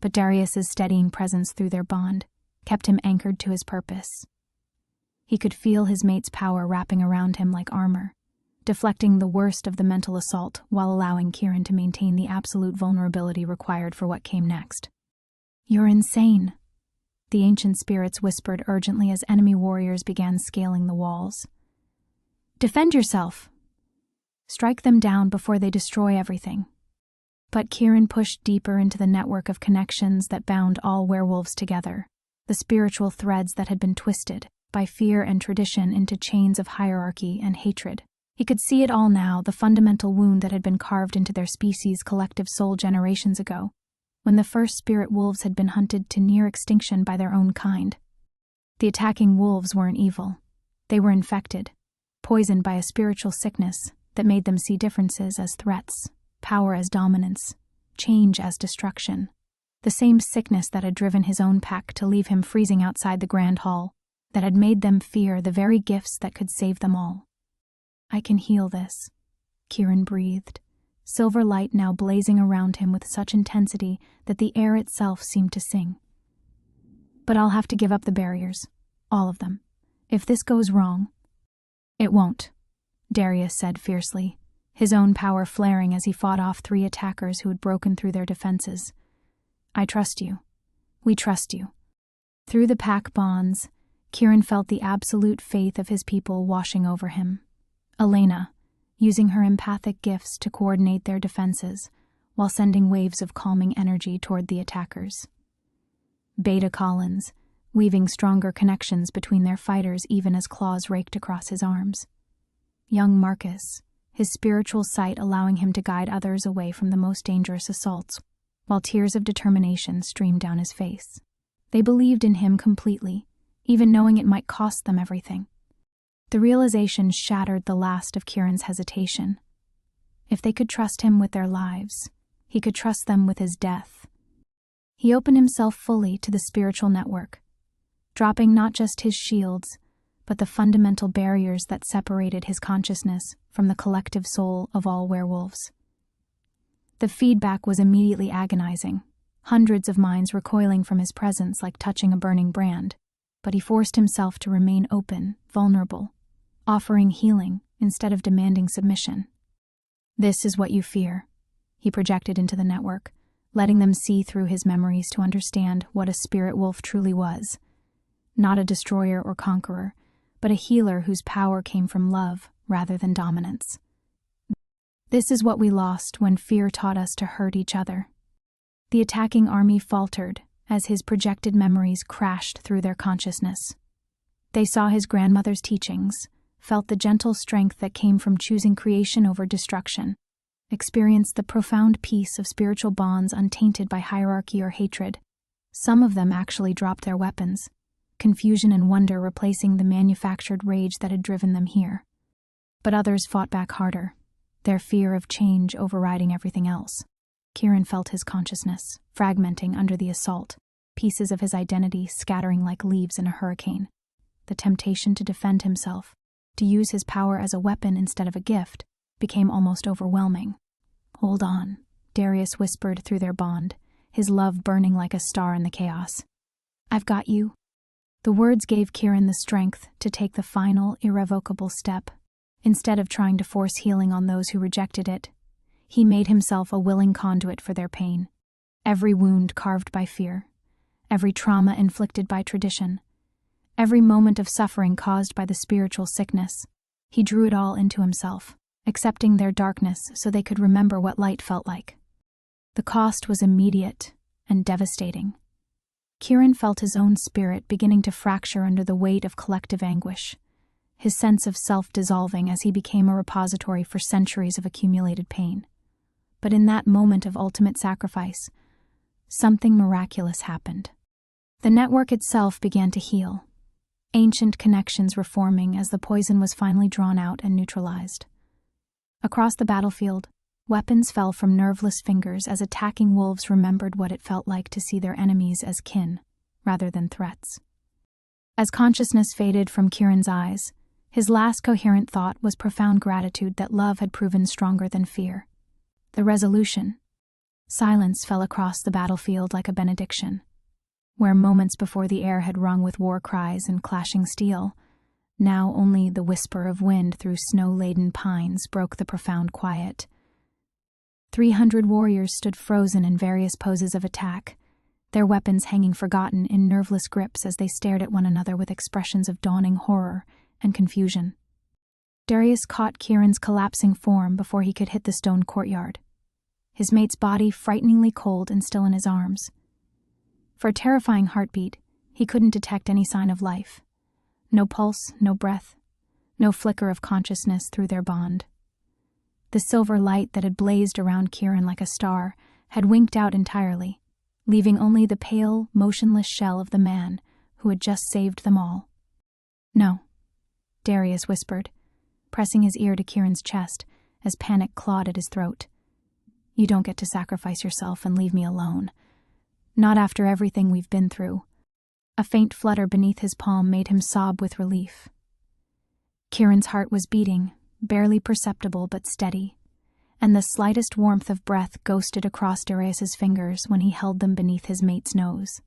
but Darius's steadying presence through their bond kept him anchored to his purpose. He could feel his mate's power wrapping around him like armor, deflecting the worst of the mental assault while allowing Kieran to maintain the absolute vulnerability required for what came next. You're insane, the ancient spirits whispered urgently as enemy warriors began scaling the walls. Defend yourself. Strike them down before they destroy everything. But Kieran pushed deeper into the network of connections that bound all werewolves together, the spiritual threads that had been twisted by fear and tradition into chains of hierarchy and hatred. He could see it all now, the fundamental wound that had been carved into their species' collective soul generations ago, when the first spirit wolves had been hunted to near extinction by their own kind. The attacking wolves weren't evil. They were infected, poisoned by a spiritual sickness that made them see differences as threats, power as dominance, change as destruction. The same sickness that had driven his own pack to leave him freezing outside the Grand Hall, that had made them fear the very gifts that could save them all. I can heal this, Kieran breathed, silver light now blazing around him with such intensity that the air itself seemed to sing. But I'll have to give up the barriers, all of them. If this goes wrong, it won't, Darius said fiercely, his own power flaring as he fought off 3 attackers who had broken through their defenses. I trust you. We trust you. Through the pack bonds, Kieran felt the absolute faith of his people washing over him. Elena, using her empathic gifts to coordinate their defenses, while sending waves of calming energy toward the attackers. Beta Collins, weaving stronger connections between their fighters even as claws raked across his arms. Young Marcus, his spiritual sight allowing him to guide others away from the most dangerous assaults, while tears of determination streamed down his face. They believed in him completely, even knowing it might cost them everything. The realization shattered the last of Kieran's hesitation. If they could trust him with their lives, he could trust them with his death. He opened himself fully to the spiritual network, dropping not just his shields, but the fundamental barriers that separated his consciousness from the collective soul of all werewolves. The feedback was immediately agonizing, hundreds of minds recoiling from his presence like touching a burning brand, but he forced himself to remain open, vulnerable, offering healing instead of demanding submission. "This is what you fear," he projected into the network, letting them see through his memories to understand what a spirit wolf truly was. Not a destroyer or conqueror, but a healer whose power came from love rather than dominance. "This is what we lost when fear taught us to hurt each other." The attacking army faltered as his projected memories crashed through their consciousness. They saw his grandmother's teachings, felt the gentle strength that came from choosing creation over destruction, experienced the profound peace of spiritual bonds untainted by hierarchy or hatred. Some of them actually dropped their weapons, confusion and wonder replacing the manufactured rage that had driven them here. But others fought back harder, their fear of change overriding everything else. Kieran felt his consciousness fragmenting under the assault, pieces of his identity scattering like leaves in a hurricane. The temptation to defend himself, to use his power as a weapon instead of a gift, became almost overwhelming. "Hold on," Darius whispered through their bond, his love burning like a star in the chaos. "I've got you." The words gave Kieran the strength to take the final, irrevocable step. Instead of trying to force healing on those who rejected it, he made himself a willing conduit for their pain. Every wound carved by fear, every trauma inflicted by tradition, every moment of suffering caused by the spiritual sickness, he drew it all into himself, accepting their darkness so they could remember what light felt like. The cost was immediate and devastating. Kieran felt his own spirit beginning to fracture under the weight of collective anguish, his sense of self dissolving as he became a repository for centuries of accumulated pain. But in that moment of ultimate sacrifice, something miraculous happened. The network itself began to heal, ancient connections reforming as the poison was finally drawn out and neutralized. Across the battlefield, weapons fell from nerveless fingers as attacking wolves remembered what it felt like to see their enemies as kin, rather than threats. As consciousness faded from Kieran's eyes, his last coherent thought was profound gratitude that love had proven stronger than fear. The resolution. Silence fell across the battlefield like a benediction. Where moments before the air had rung with war cries and clashing steel, now only the whisper of wind through snow-laden pines broke the profound quiet. 300 warriors stood frozen in various poses of attack, their weapons hanging forgotten in nerveless grips as they stared at one another with expressions of dawning horror and confusion. Darius caught Kieran's collapsing form before he could hit the stone courtyard, his mate's body frighteningly cold and still in his arms. For a terrifying heartbeat, he couldn't detect any sign of life. No pulse, no breath, no flicker of consciousness through their bond. The silver light that had blazed around Kieran like a star had winked out entirely, leaving only the pale, motionless shell of the man who had just saved them all. "No," Darius whispered, pressing his ear to Kieran's chest as panic clawed at his throat. "You don't get to sacrifice yourself and leave me alone. Not after everything we've been through." A faint flutter beneath his palm made him sob with relief. Kieran's heart was beating, barely perceptible but steady, and the slightest warmth of breath ghosted across Darius's fingers when he held them beneath his mate's nose.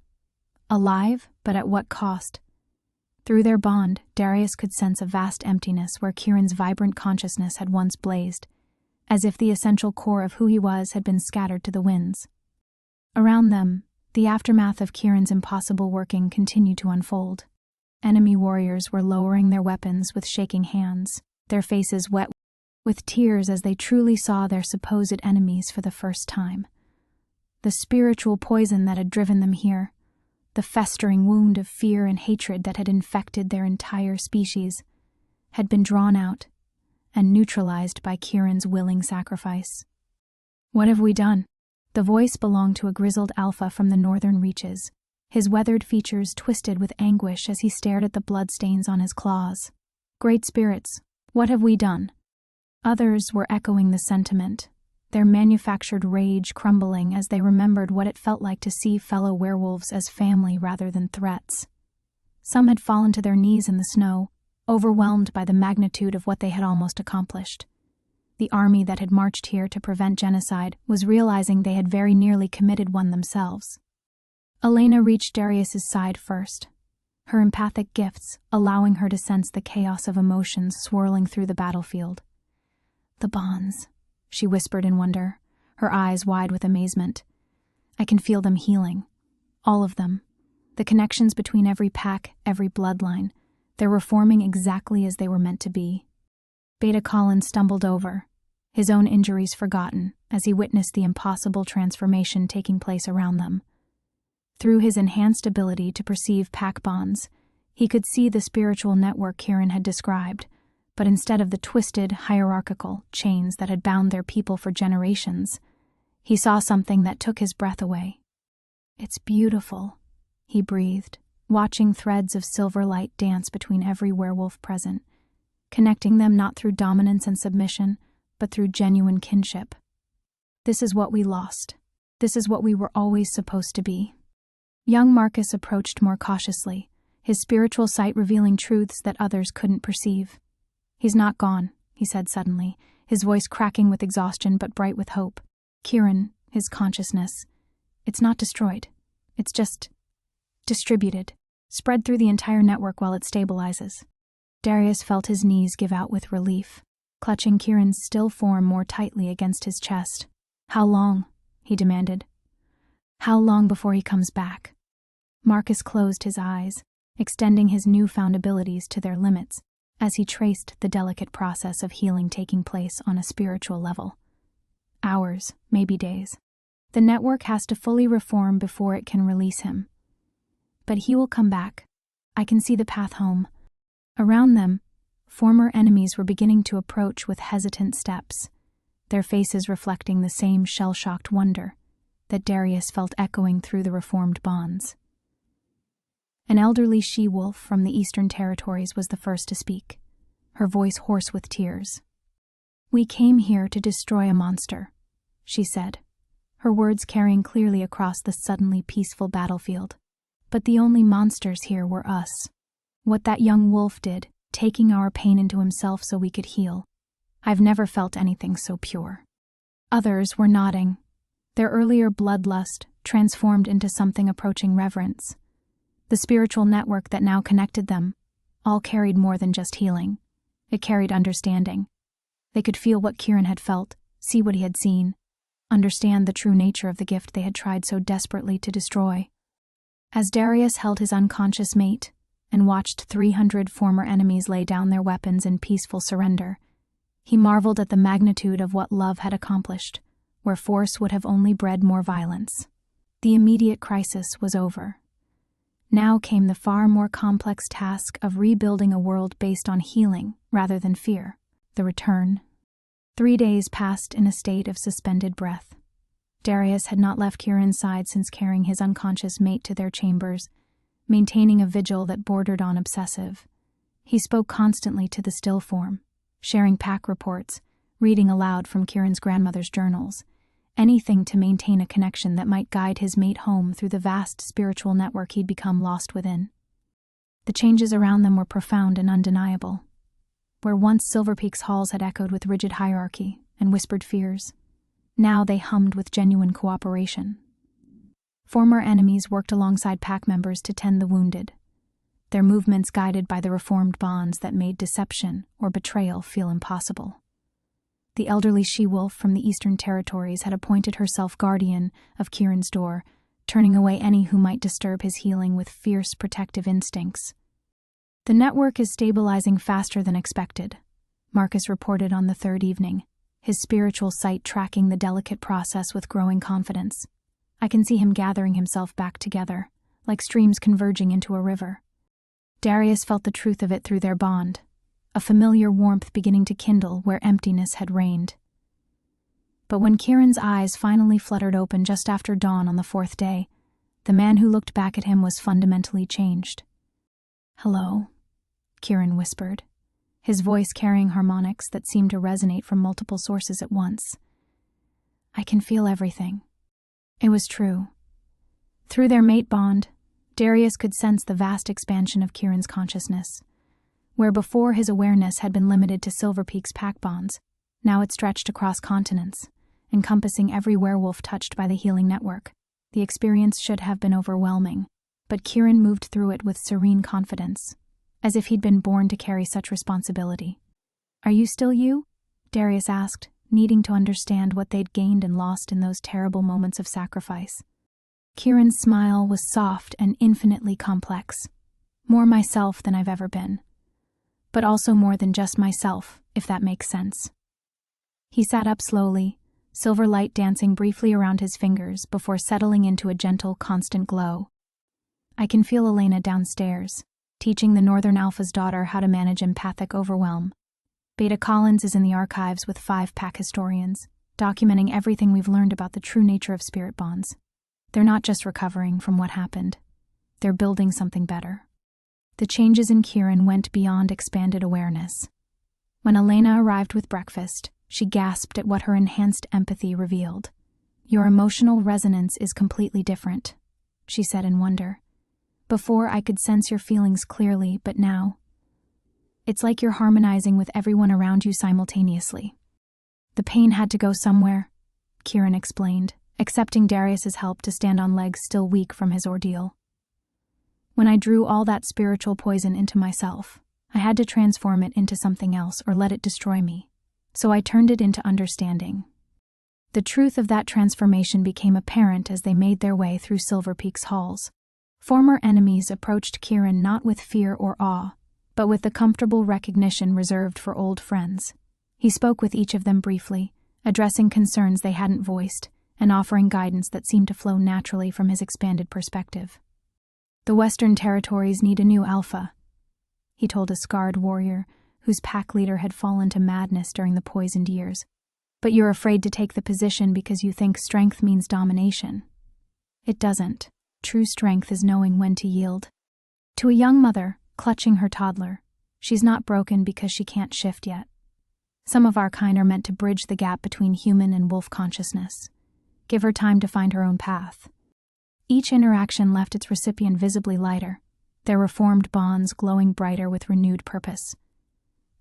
Alive, but at what cost? Through their bond, Darius could sense a vast emptiness where Kieran's vibrant consciousness had once blazed, as if the essential core of who he was had been scattered to the winds. Around them, the aftermath of Kieran's impossible working continued to unfold. Enemy warriors were lowering their weapons with shaking hands, their faces wet with tears as they truly saw their supposed enemies for the first time. The spiritual poison that had driven them here, the festering wound of fear and hatred that had infected their entire species, had been drawn out and neutralized by Kieran's willing sacrifice. "What have we done?" The voice belonged to a grizzled alpha from the northern reaches, his weathered features twisted with anguish as he stared at the bloodstains on his claws. Great spirits, what have we done? Others were echoing the sentiment, their manufactured rage crumbling as they remembered what it felt like to see fellow werewolves as family rather than threats. Some had fallen to their knees in the snow, overwhelmed by the magnitude of what they had almost accomplished. The army that had marched here to prevent genocide was realizing they had very nearly committed one themselves. Elena reached Darius's side first, her empathic gifts allowing her to sense the chaos of emotions swirling through the battlefield. "The bonds," she whispered in wonder, her eyes wide with amazement. "I can feel them healing. All of them. The connections between every pack, every bloodline. They're reforming exactly as they were meant to be." Beta Collins stumbled over, his own injuries forgotten, as he witnessed the impossible transformation taking place around them. Through his enhanced ability to perceive pack bonds, he could see the spiritual network Kieran had described, but instead of the twisted, hierarchical chains that had bound their people for generations, he saw something that took his breath away. "It's beautiful," he breathed, watching threads of silver light dance between every werewolf present, connecting them not through dominance and submission, but through genuine kinship. "This is what we lost. This is what we were always supposed to be." Young Marcus approached more cautiously, his spiritual sight revealing truths that others couldn't perceive. "He's not gone," he said suddenly, his voice cracking with exhaustion but bright with hope. "Kieran, his consciousness, it's not destroyed. It's just distributed, spread through the entire network while it stabilizes." Darius felt his knees give out with relief, clutching Kieran's still form more tightly against his chest. "How long?" he demanded. "How long before he comes back?" Marcus closed his eyes, extending his newfound abilities to their limits, as he traced the delicate process of healing taking place on a spiritual level. "Hours, maybe days. The network has to fully reform before it can release him. But he will come back. I can see the path home." Around them, former enemies were beginning to approach with hesitant steps, their faces reflecting the same shell-shocked wonder that Darius felt echoing through the reformed bonds. An elderly she-wolf from the Eastern Territories was the first to speak, her voice hoarse with tears. "We came here to destroy a monster," she said, her words carrying clearly across the suddenly peaceful battlefield. "But the only monsters here were us. What that young wolf did, taking our pain into himself so we could heal. I've never felt anything so pure." Others were nodding, their earlier bloodlust transformed into something approaching reverence. The spiritual network that now connected them all carried more than just healing. It carried understanding. They could feel what Kieran had felt, see what he had seen, understand the true nature of the gift they had tried so desperately to destroy. As Darius held his unconscious mate and watched 300 former enemies lay down their weapons in peaceful surrender, he marveled at the magnitude of what love had accomplished, where force would have only bred more violence. The immediate crisis was over. Now came the far more complex task of rebuilding a world based on healing rather than fear, the return. 3 days passed in a state of suspended breath. Darius had not left Kieran's side since carrying his unconscious mate to their chambers, maintaining a vigil that bordered on obsessive. He spoke constantly to the still form, sharing pack reports, reading aloud from Kieran's grandmother's journals, anything to maintain a connection that might guide his mate home through the vast spiritual network he'd become lost within. The changes around them were profound and undeniable. Where once Silverpeak's halls had echoed with rigid hierarchy and whispered fears, now they hummed with genuine cooperation. Former enemies worked alongside pack members to tend the wounded, their movements guided by the reformed bonds that made deception or betrayal feel impossible. The elderly she-wolf from the Eastern Territories had appointed herself guardian of Kieran's door, turning away any who might disturb his healing with fierce protective instincts. "The network is stabilizing faster than expected," Marcus reported on the third evening, his spiritual sight tracking the delicate process with growing confidence. "I can see him gathering himself back together, like streams converging into a river." Darius felt the truth of it through their bond, a familiar warmth beginning to kindle where emptiness had reigned. But when Kieran's eyes finally fluttered open just after dawn on the 4th day, the man who looked back at him was fundamentally changed. "Hello," Kieran whispered, his voice carrying harmonics that seemed to resonate from multiple sources at once. I can feel everything. It was true. Through their mate bond, Darius could sense the vast expansion of Kieran's consciousness. Where before his awareness had been limited to Silverpeak's pack bonds, now it stretched across continents, encompassing every werewolf touched by the healing network. The experience should have been overwhelming, but Kieran moved through it with serene confidence, as if he'd been born to carry such responsibility. Are you still you? Darius asked, needing to understand what they'd gained and lost in those terrible moments of sacrifice. Kieran's smile was soft and infinitely complex. More myself than I've ever been. But also more than just myself, if that makes sense. He sat up slowly, silver light dancing briefly around his fingers before settling into a gentle, constant glow. I can feel Elena downstairs, teaching the Northern Alpha's daughter how to manage empathic overwhelm. Beta Collins is in the archives with 5 pack historians, documenting everything we've learned about the true nature of spirit bonds. They're not just recovering from what happened. They're building something better. The changes in Kieran went beyond expanded awareness. When Elena arrived with breakfast, she gasped at what her enhanced empathy revealed. Your emotional resonance is completely different, she said in wonder. Before I could sense your feelings clearly, but now, it's like you're harmonizing with everyone around you simultaneously. The pain had to go somewhere, Kieran explained, accepting Darius's help to stand on legs still weak from his ordeal. When I drew all that spiritual poison into myself, I had to transform it into something else or let it destroy me. So I turned it into understanding. The truth of that transformation became apparent as they made their way through Silverpeak's halls. Former enemies approached Kieran not with fear or awe, but with the comfortable recognition reserved for old friends. He spoke with each of them briefly, addressing concerns they hadn't voiced, and offering guidance that seemed to flow naturally from his expanded perspective. The Western Territories need a new Alpha, he told a scarred warrior whose pack leader had fallen to madness during the poisoned years. But you're afraid to take the position because you think strength means domination. It doesn't. True strength is knowing when to yield. To a young mother, clutching her toddler, she's not broken because she can't shift yet. Some of our kind are meant to bridge the gap between human and wolf consciousness. Give her time to find her own path. Each interaction left its recipient visibly lighter, their reformed bonds glowing brighter with renewed purpose.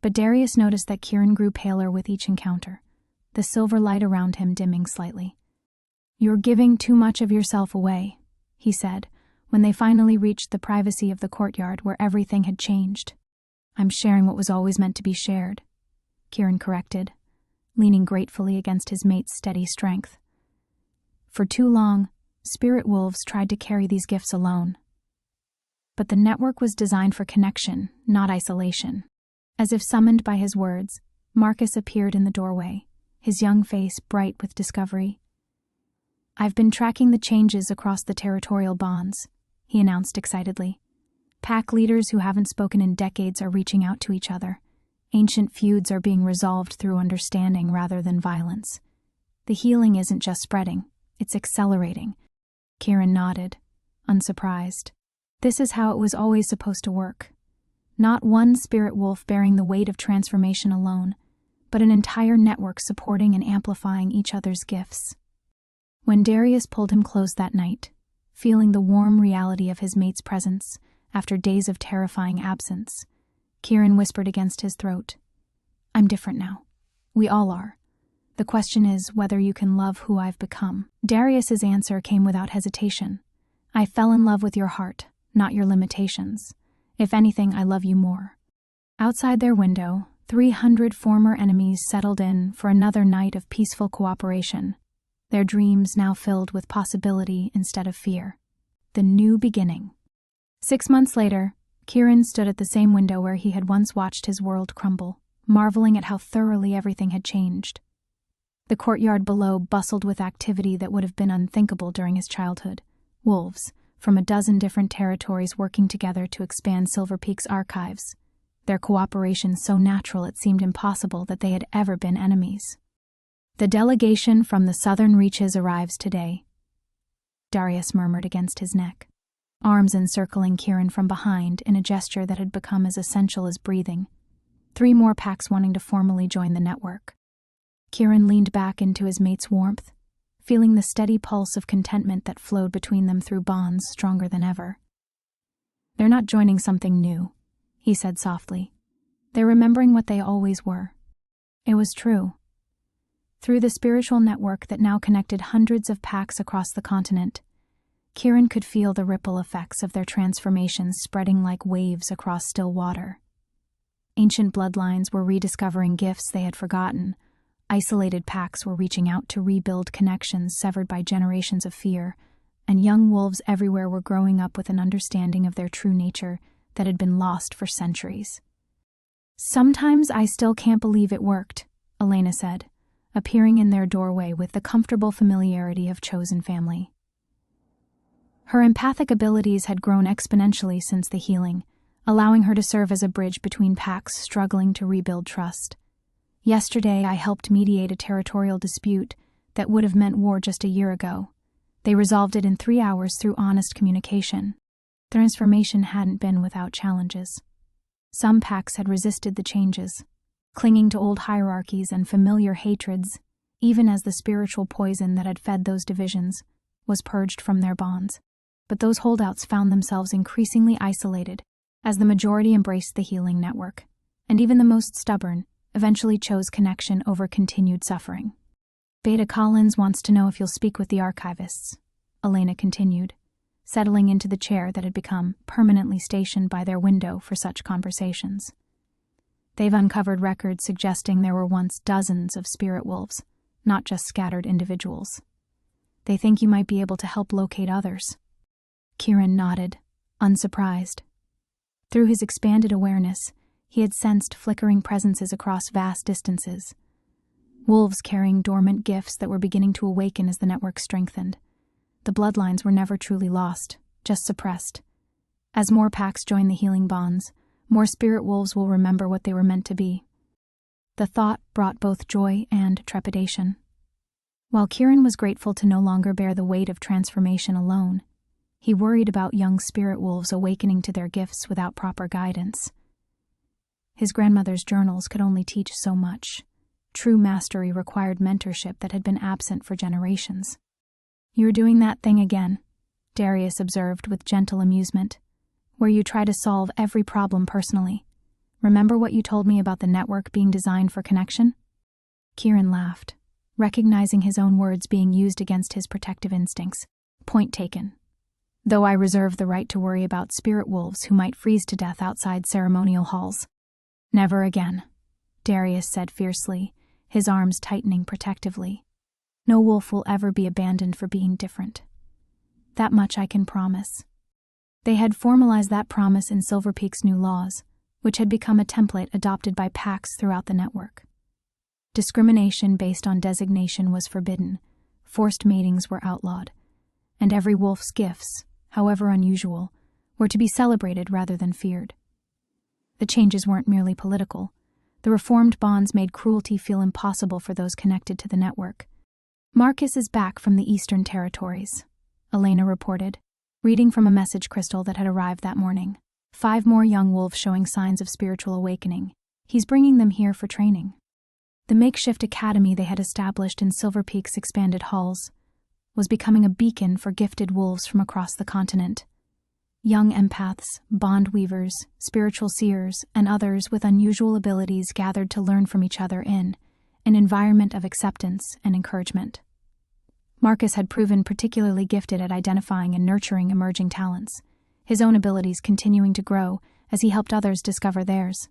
But Darius noticed that Kieran grew paler with each encounter, the silver light around him dimming slightly. You're giving too much of yourself away, he said, when they finally reached the privacy of the courtyard where everything had changed. I'm sharing what was always meant to be shared, Kieran corrected, leaning gratefully against his mate's steady strength. For too long, spirit wolves tried to carry these gifts alone. But the network was designed for connection, not isolation. As if summoned by his words, Marcus appeared in the doorway, his young face bright with discovery. I've been tracking the changes across the territorial bonds, he announced excitedly. Pack leaders who haven't spoken in decades are reaching out to each other. Ancient feuds are being resolved through understanding rather than violence. The healing isn't just spreading, it's accelerating. Kieran nodded, unsurprised. This is how it was always supposed to work. Not one spirit wolf bearing the weight of transformation alone, but an entire network supporting and amplifying each other's gifts. When Darius pulled him close that night, feeling the warm reality of his mate's presence after days of terrifying absence, Kieran whispered against his throat, I'm different now. We all are. The question is whether you can love who I've become. Darius's answer came without hesitation. I fell in love with your heart, not your limitations. If anything, I love you more. Outside their window, 300 former enemies settled in for another night of peaceful cooperation, their dreams now filled with possibility instead of fear. The new beginning. 6 months later, Kieran stood at the same window where he had once watched his world crumble, marveling at how thoroughly everything had changed. The courtyard below bustled with activity that would have been unthinkable during his childhood. Wolves, from a dozen different territories working together to expand Silverpeak's archives, their cooperation so natural it seemed impossible that they had ever been enemies. The delegation from the southern reaches arrives today, Darius murmured against his neck, arms encircling Kieran from behind in a gesture that had become as essential as breathing. 3 more packs wanting to formally join the network. Kieran leaned back into his mate's warmth, feeling the steady pulse of contentment that flowed between them through bonds stronger than ever. "They're not joining something new," he said softly. "They're remembering what they always were." It was true. Through the spiritual network that now connected hundreds of packs across the continent, Kieran could feel the ripple effects of their transformations spreading like waves across still water. Ancient bloodlines were rediscovering gifts they had forgotten. Isolated packs were reaching out to rebuild connections severed by generations of fear, and young wolves everywhere were growing up with an understanding of their true nature that had been lost for centuries. "Sometimes I still can't believe it worked," Elena said, appearing in their doorway with the comfortable familiarity of chosen family. Her empathic abilities had grown exponentially since the healing, allowing her to serve as a bridge between packs struggling to rebuild trust. "Yesterday I helped mediate a territorial dispute that would have meant war just a year ago. They resolved it in 3 hours through honest communication. The transformation hadn't been without challenges. Some packs had resisted the changes, clinging to old hierarchies and familiar hatreds, even as the spiritual poison that had fed those divisions was purged from their bonds. But those holdouts found themselves increasingly isolated as the majority embraced the healing network, and even the most stubborn eventually chose connection over continued suffering. "Beta Collins wants to know if you'll speak with the archivists," Elena continued, settling into the chair that had become permanently stationed by their window for such conversations. "They've uncovered records suggesting there were once dozens of spirit wolves, not just scattered individuals. They think you might be able to help locate others." Kieran nodded, unsurprised. Through his expanded awareness, he had sensed flickering presences across vast distances. Wolves carrying dormant gifts that were beginning to awaken as the network strengthened. The bloodlines were never truly lost, just suppressed. As more packs join the healing bonds, more spirit wolves will remember what they were meant to be. The thought brought both joy and trepidation. While Kieran was grateful to no longer bear the weight of transformation alone, he worried about young spirit wolves awakening to their gifts without proper guidance. His grandmother's journals could only teach so much. True mastery required mentorship that had been absent for generations. "You're doing that thing again," Darius observed with gentle amusement, "where you try to solve every problem personally. Remember what you told me about the network being designed for connection?" Kieran laughed, recognizing his own words being used against his protective instincts. "Point taken. Though I reserve the right to worry about spirit wolves who might freeze to death outside ceremonial halls." "Never again," Darius said fiercely, his arms tightening protectively. "No wolf will ever be abandoned for being different. That much I can promise." They had formalized that promise in Silverpeak's new laws, which had become a template adopted by packs throughout the network. Discrimination based on designation was forbidden, forced matings were outlawed, and every wolf's gifts, however unusual, were to be celebrated rather than feared. The changes weren't merely political. The reformed bonds made cruelty feel impossible for those connected to the network. "Marcus is back from the Eastern Territories," Elena reported, reading from a message crystal that had arrived that morning. 5 more young wolves showing signs of spiritual awakening. He's bringing them here for training. The makeshift academy they had established in Silverpeak's expanded halls was becoming a beacon for gifted wolves from across the continent. Young empaths, bond weavers, spiritual seers, and others with unusual abilities gathered to learn from each other in an environment of acceptance and encouragement. Marcus had proven particularly gifted at identifying and nurturing emerging talents, his own abilities continuing to grow as he helped others discover theirs.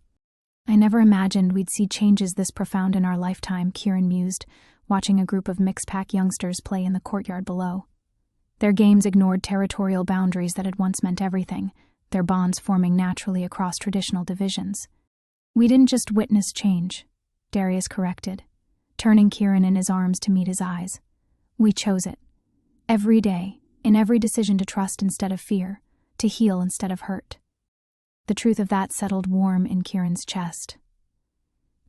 "I never imagined we'd see changes this profound in our lifetime," Kieran mused, watching a group of mixed-pack youngsters play in the courtyard below. Their games ignored territorial boundaries that had once meant everything, their bonds forming naturally across traditional divisions. "We didn't just witness change," Darius corrected, turning Kieran in his arms to meet his eyes. "We chose it. Every day, in every decision to trust instead of fear, to heal instead of hurt." The truth of that settled warm in Kieran's chest.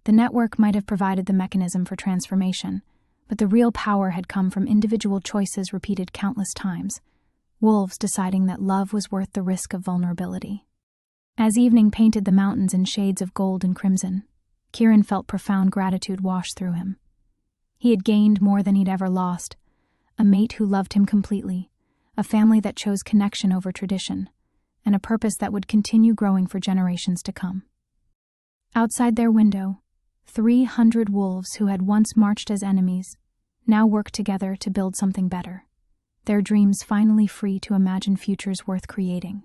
The network might have provided the mechanism for transformation, but the real power had come from individual choices repeated countless times, wolves deciding that love was worth the risk of vulnerability. As evening painted the mountains in shades of gold and crimson, Kieran felt profound gratitude wash through him. He had gained more than he'd ever lost, a mate who loved him completely, a family that chose connection over tradition, and a purpose that would continue growing for generations to come. Outside their window, 300 wolves who had once marched as enemies now worked together to build something better, their dreams finally free to imagine futures worth creating.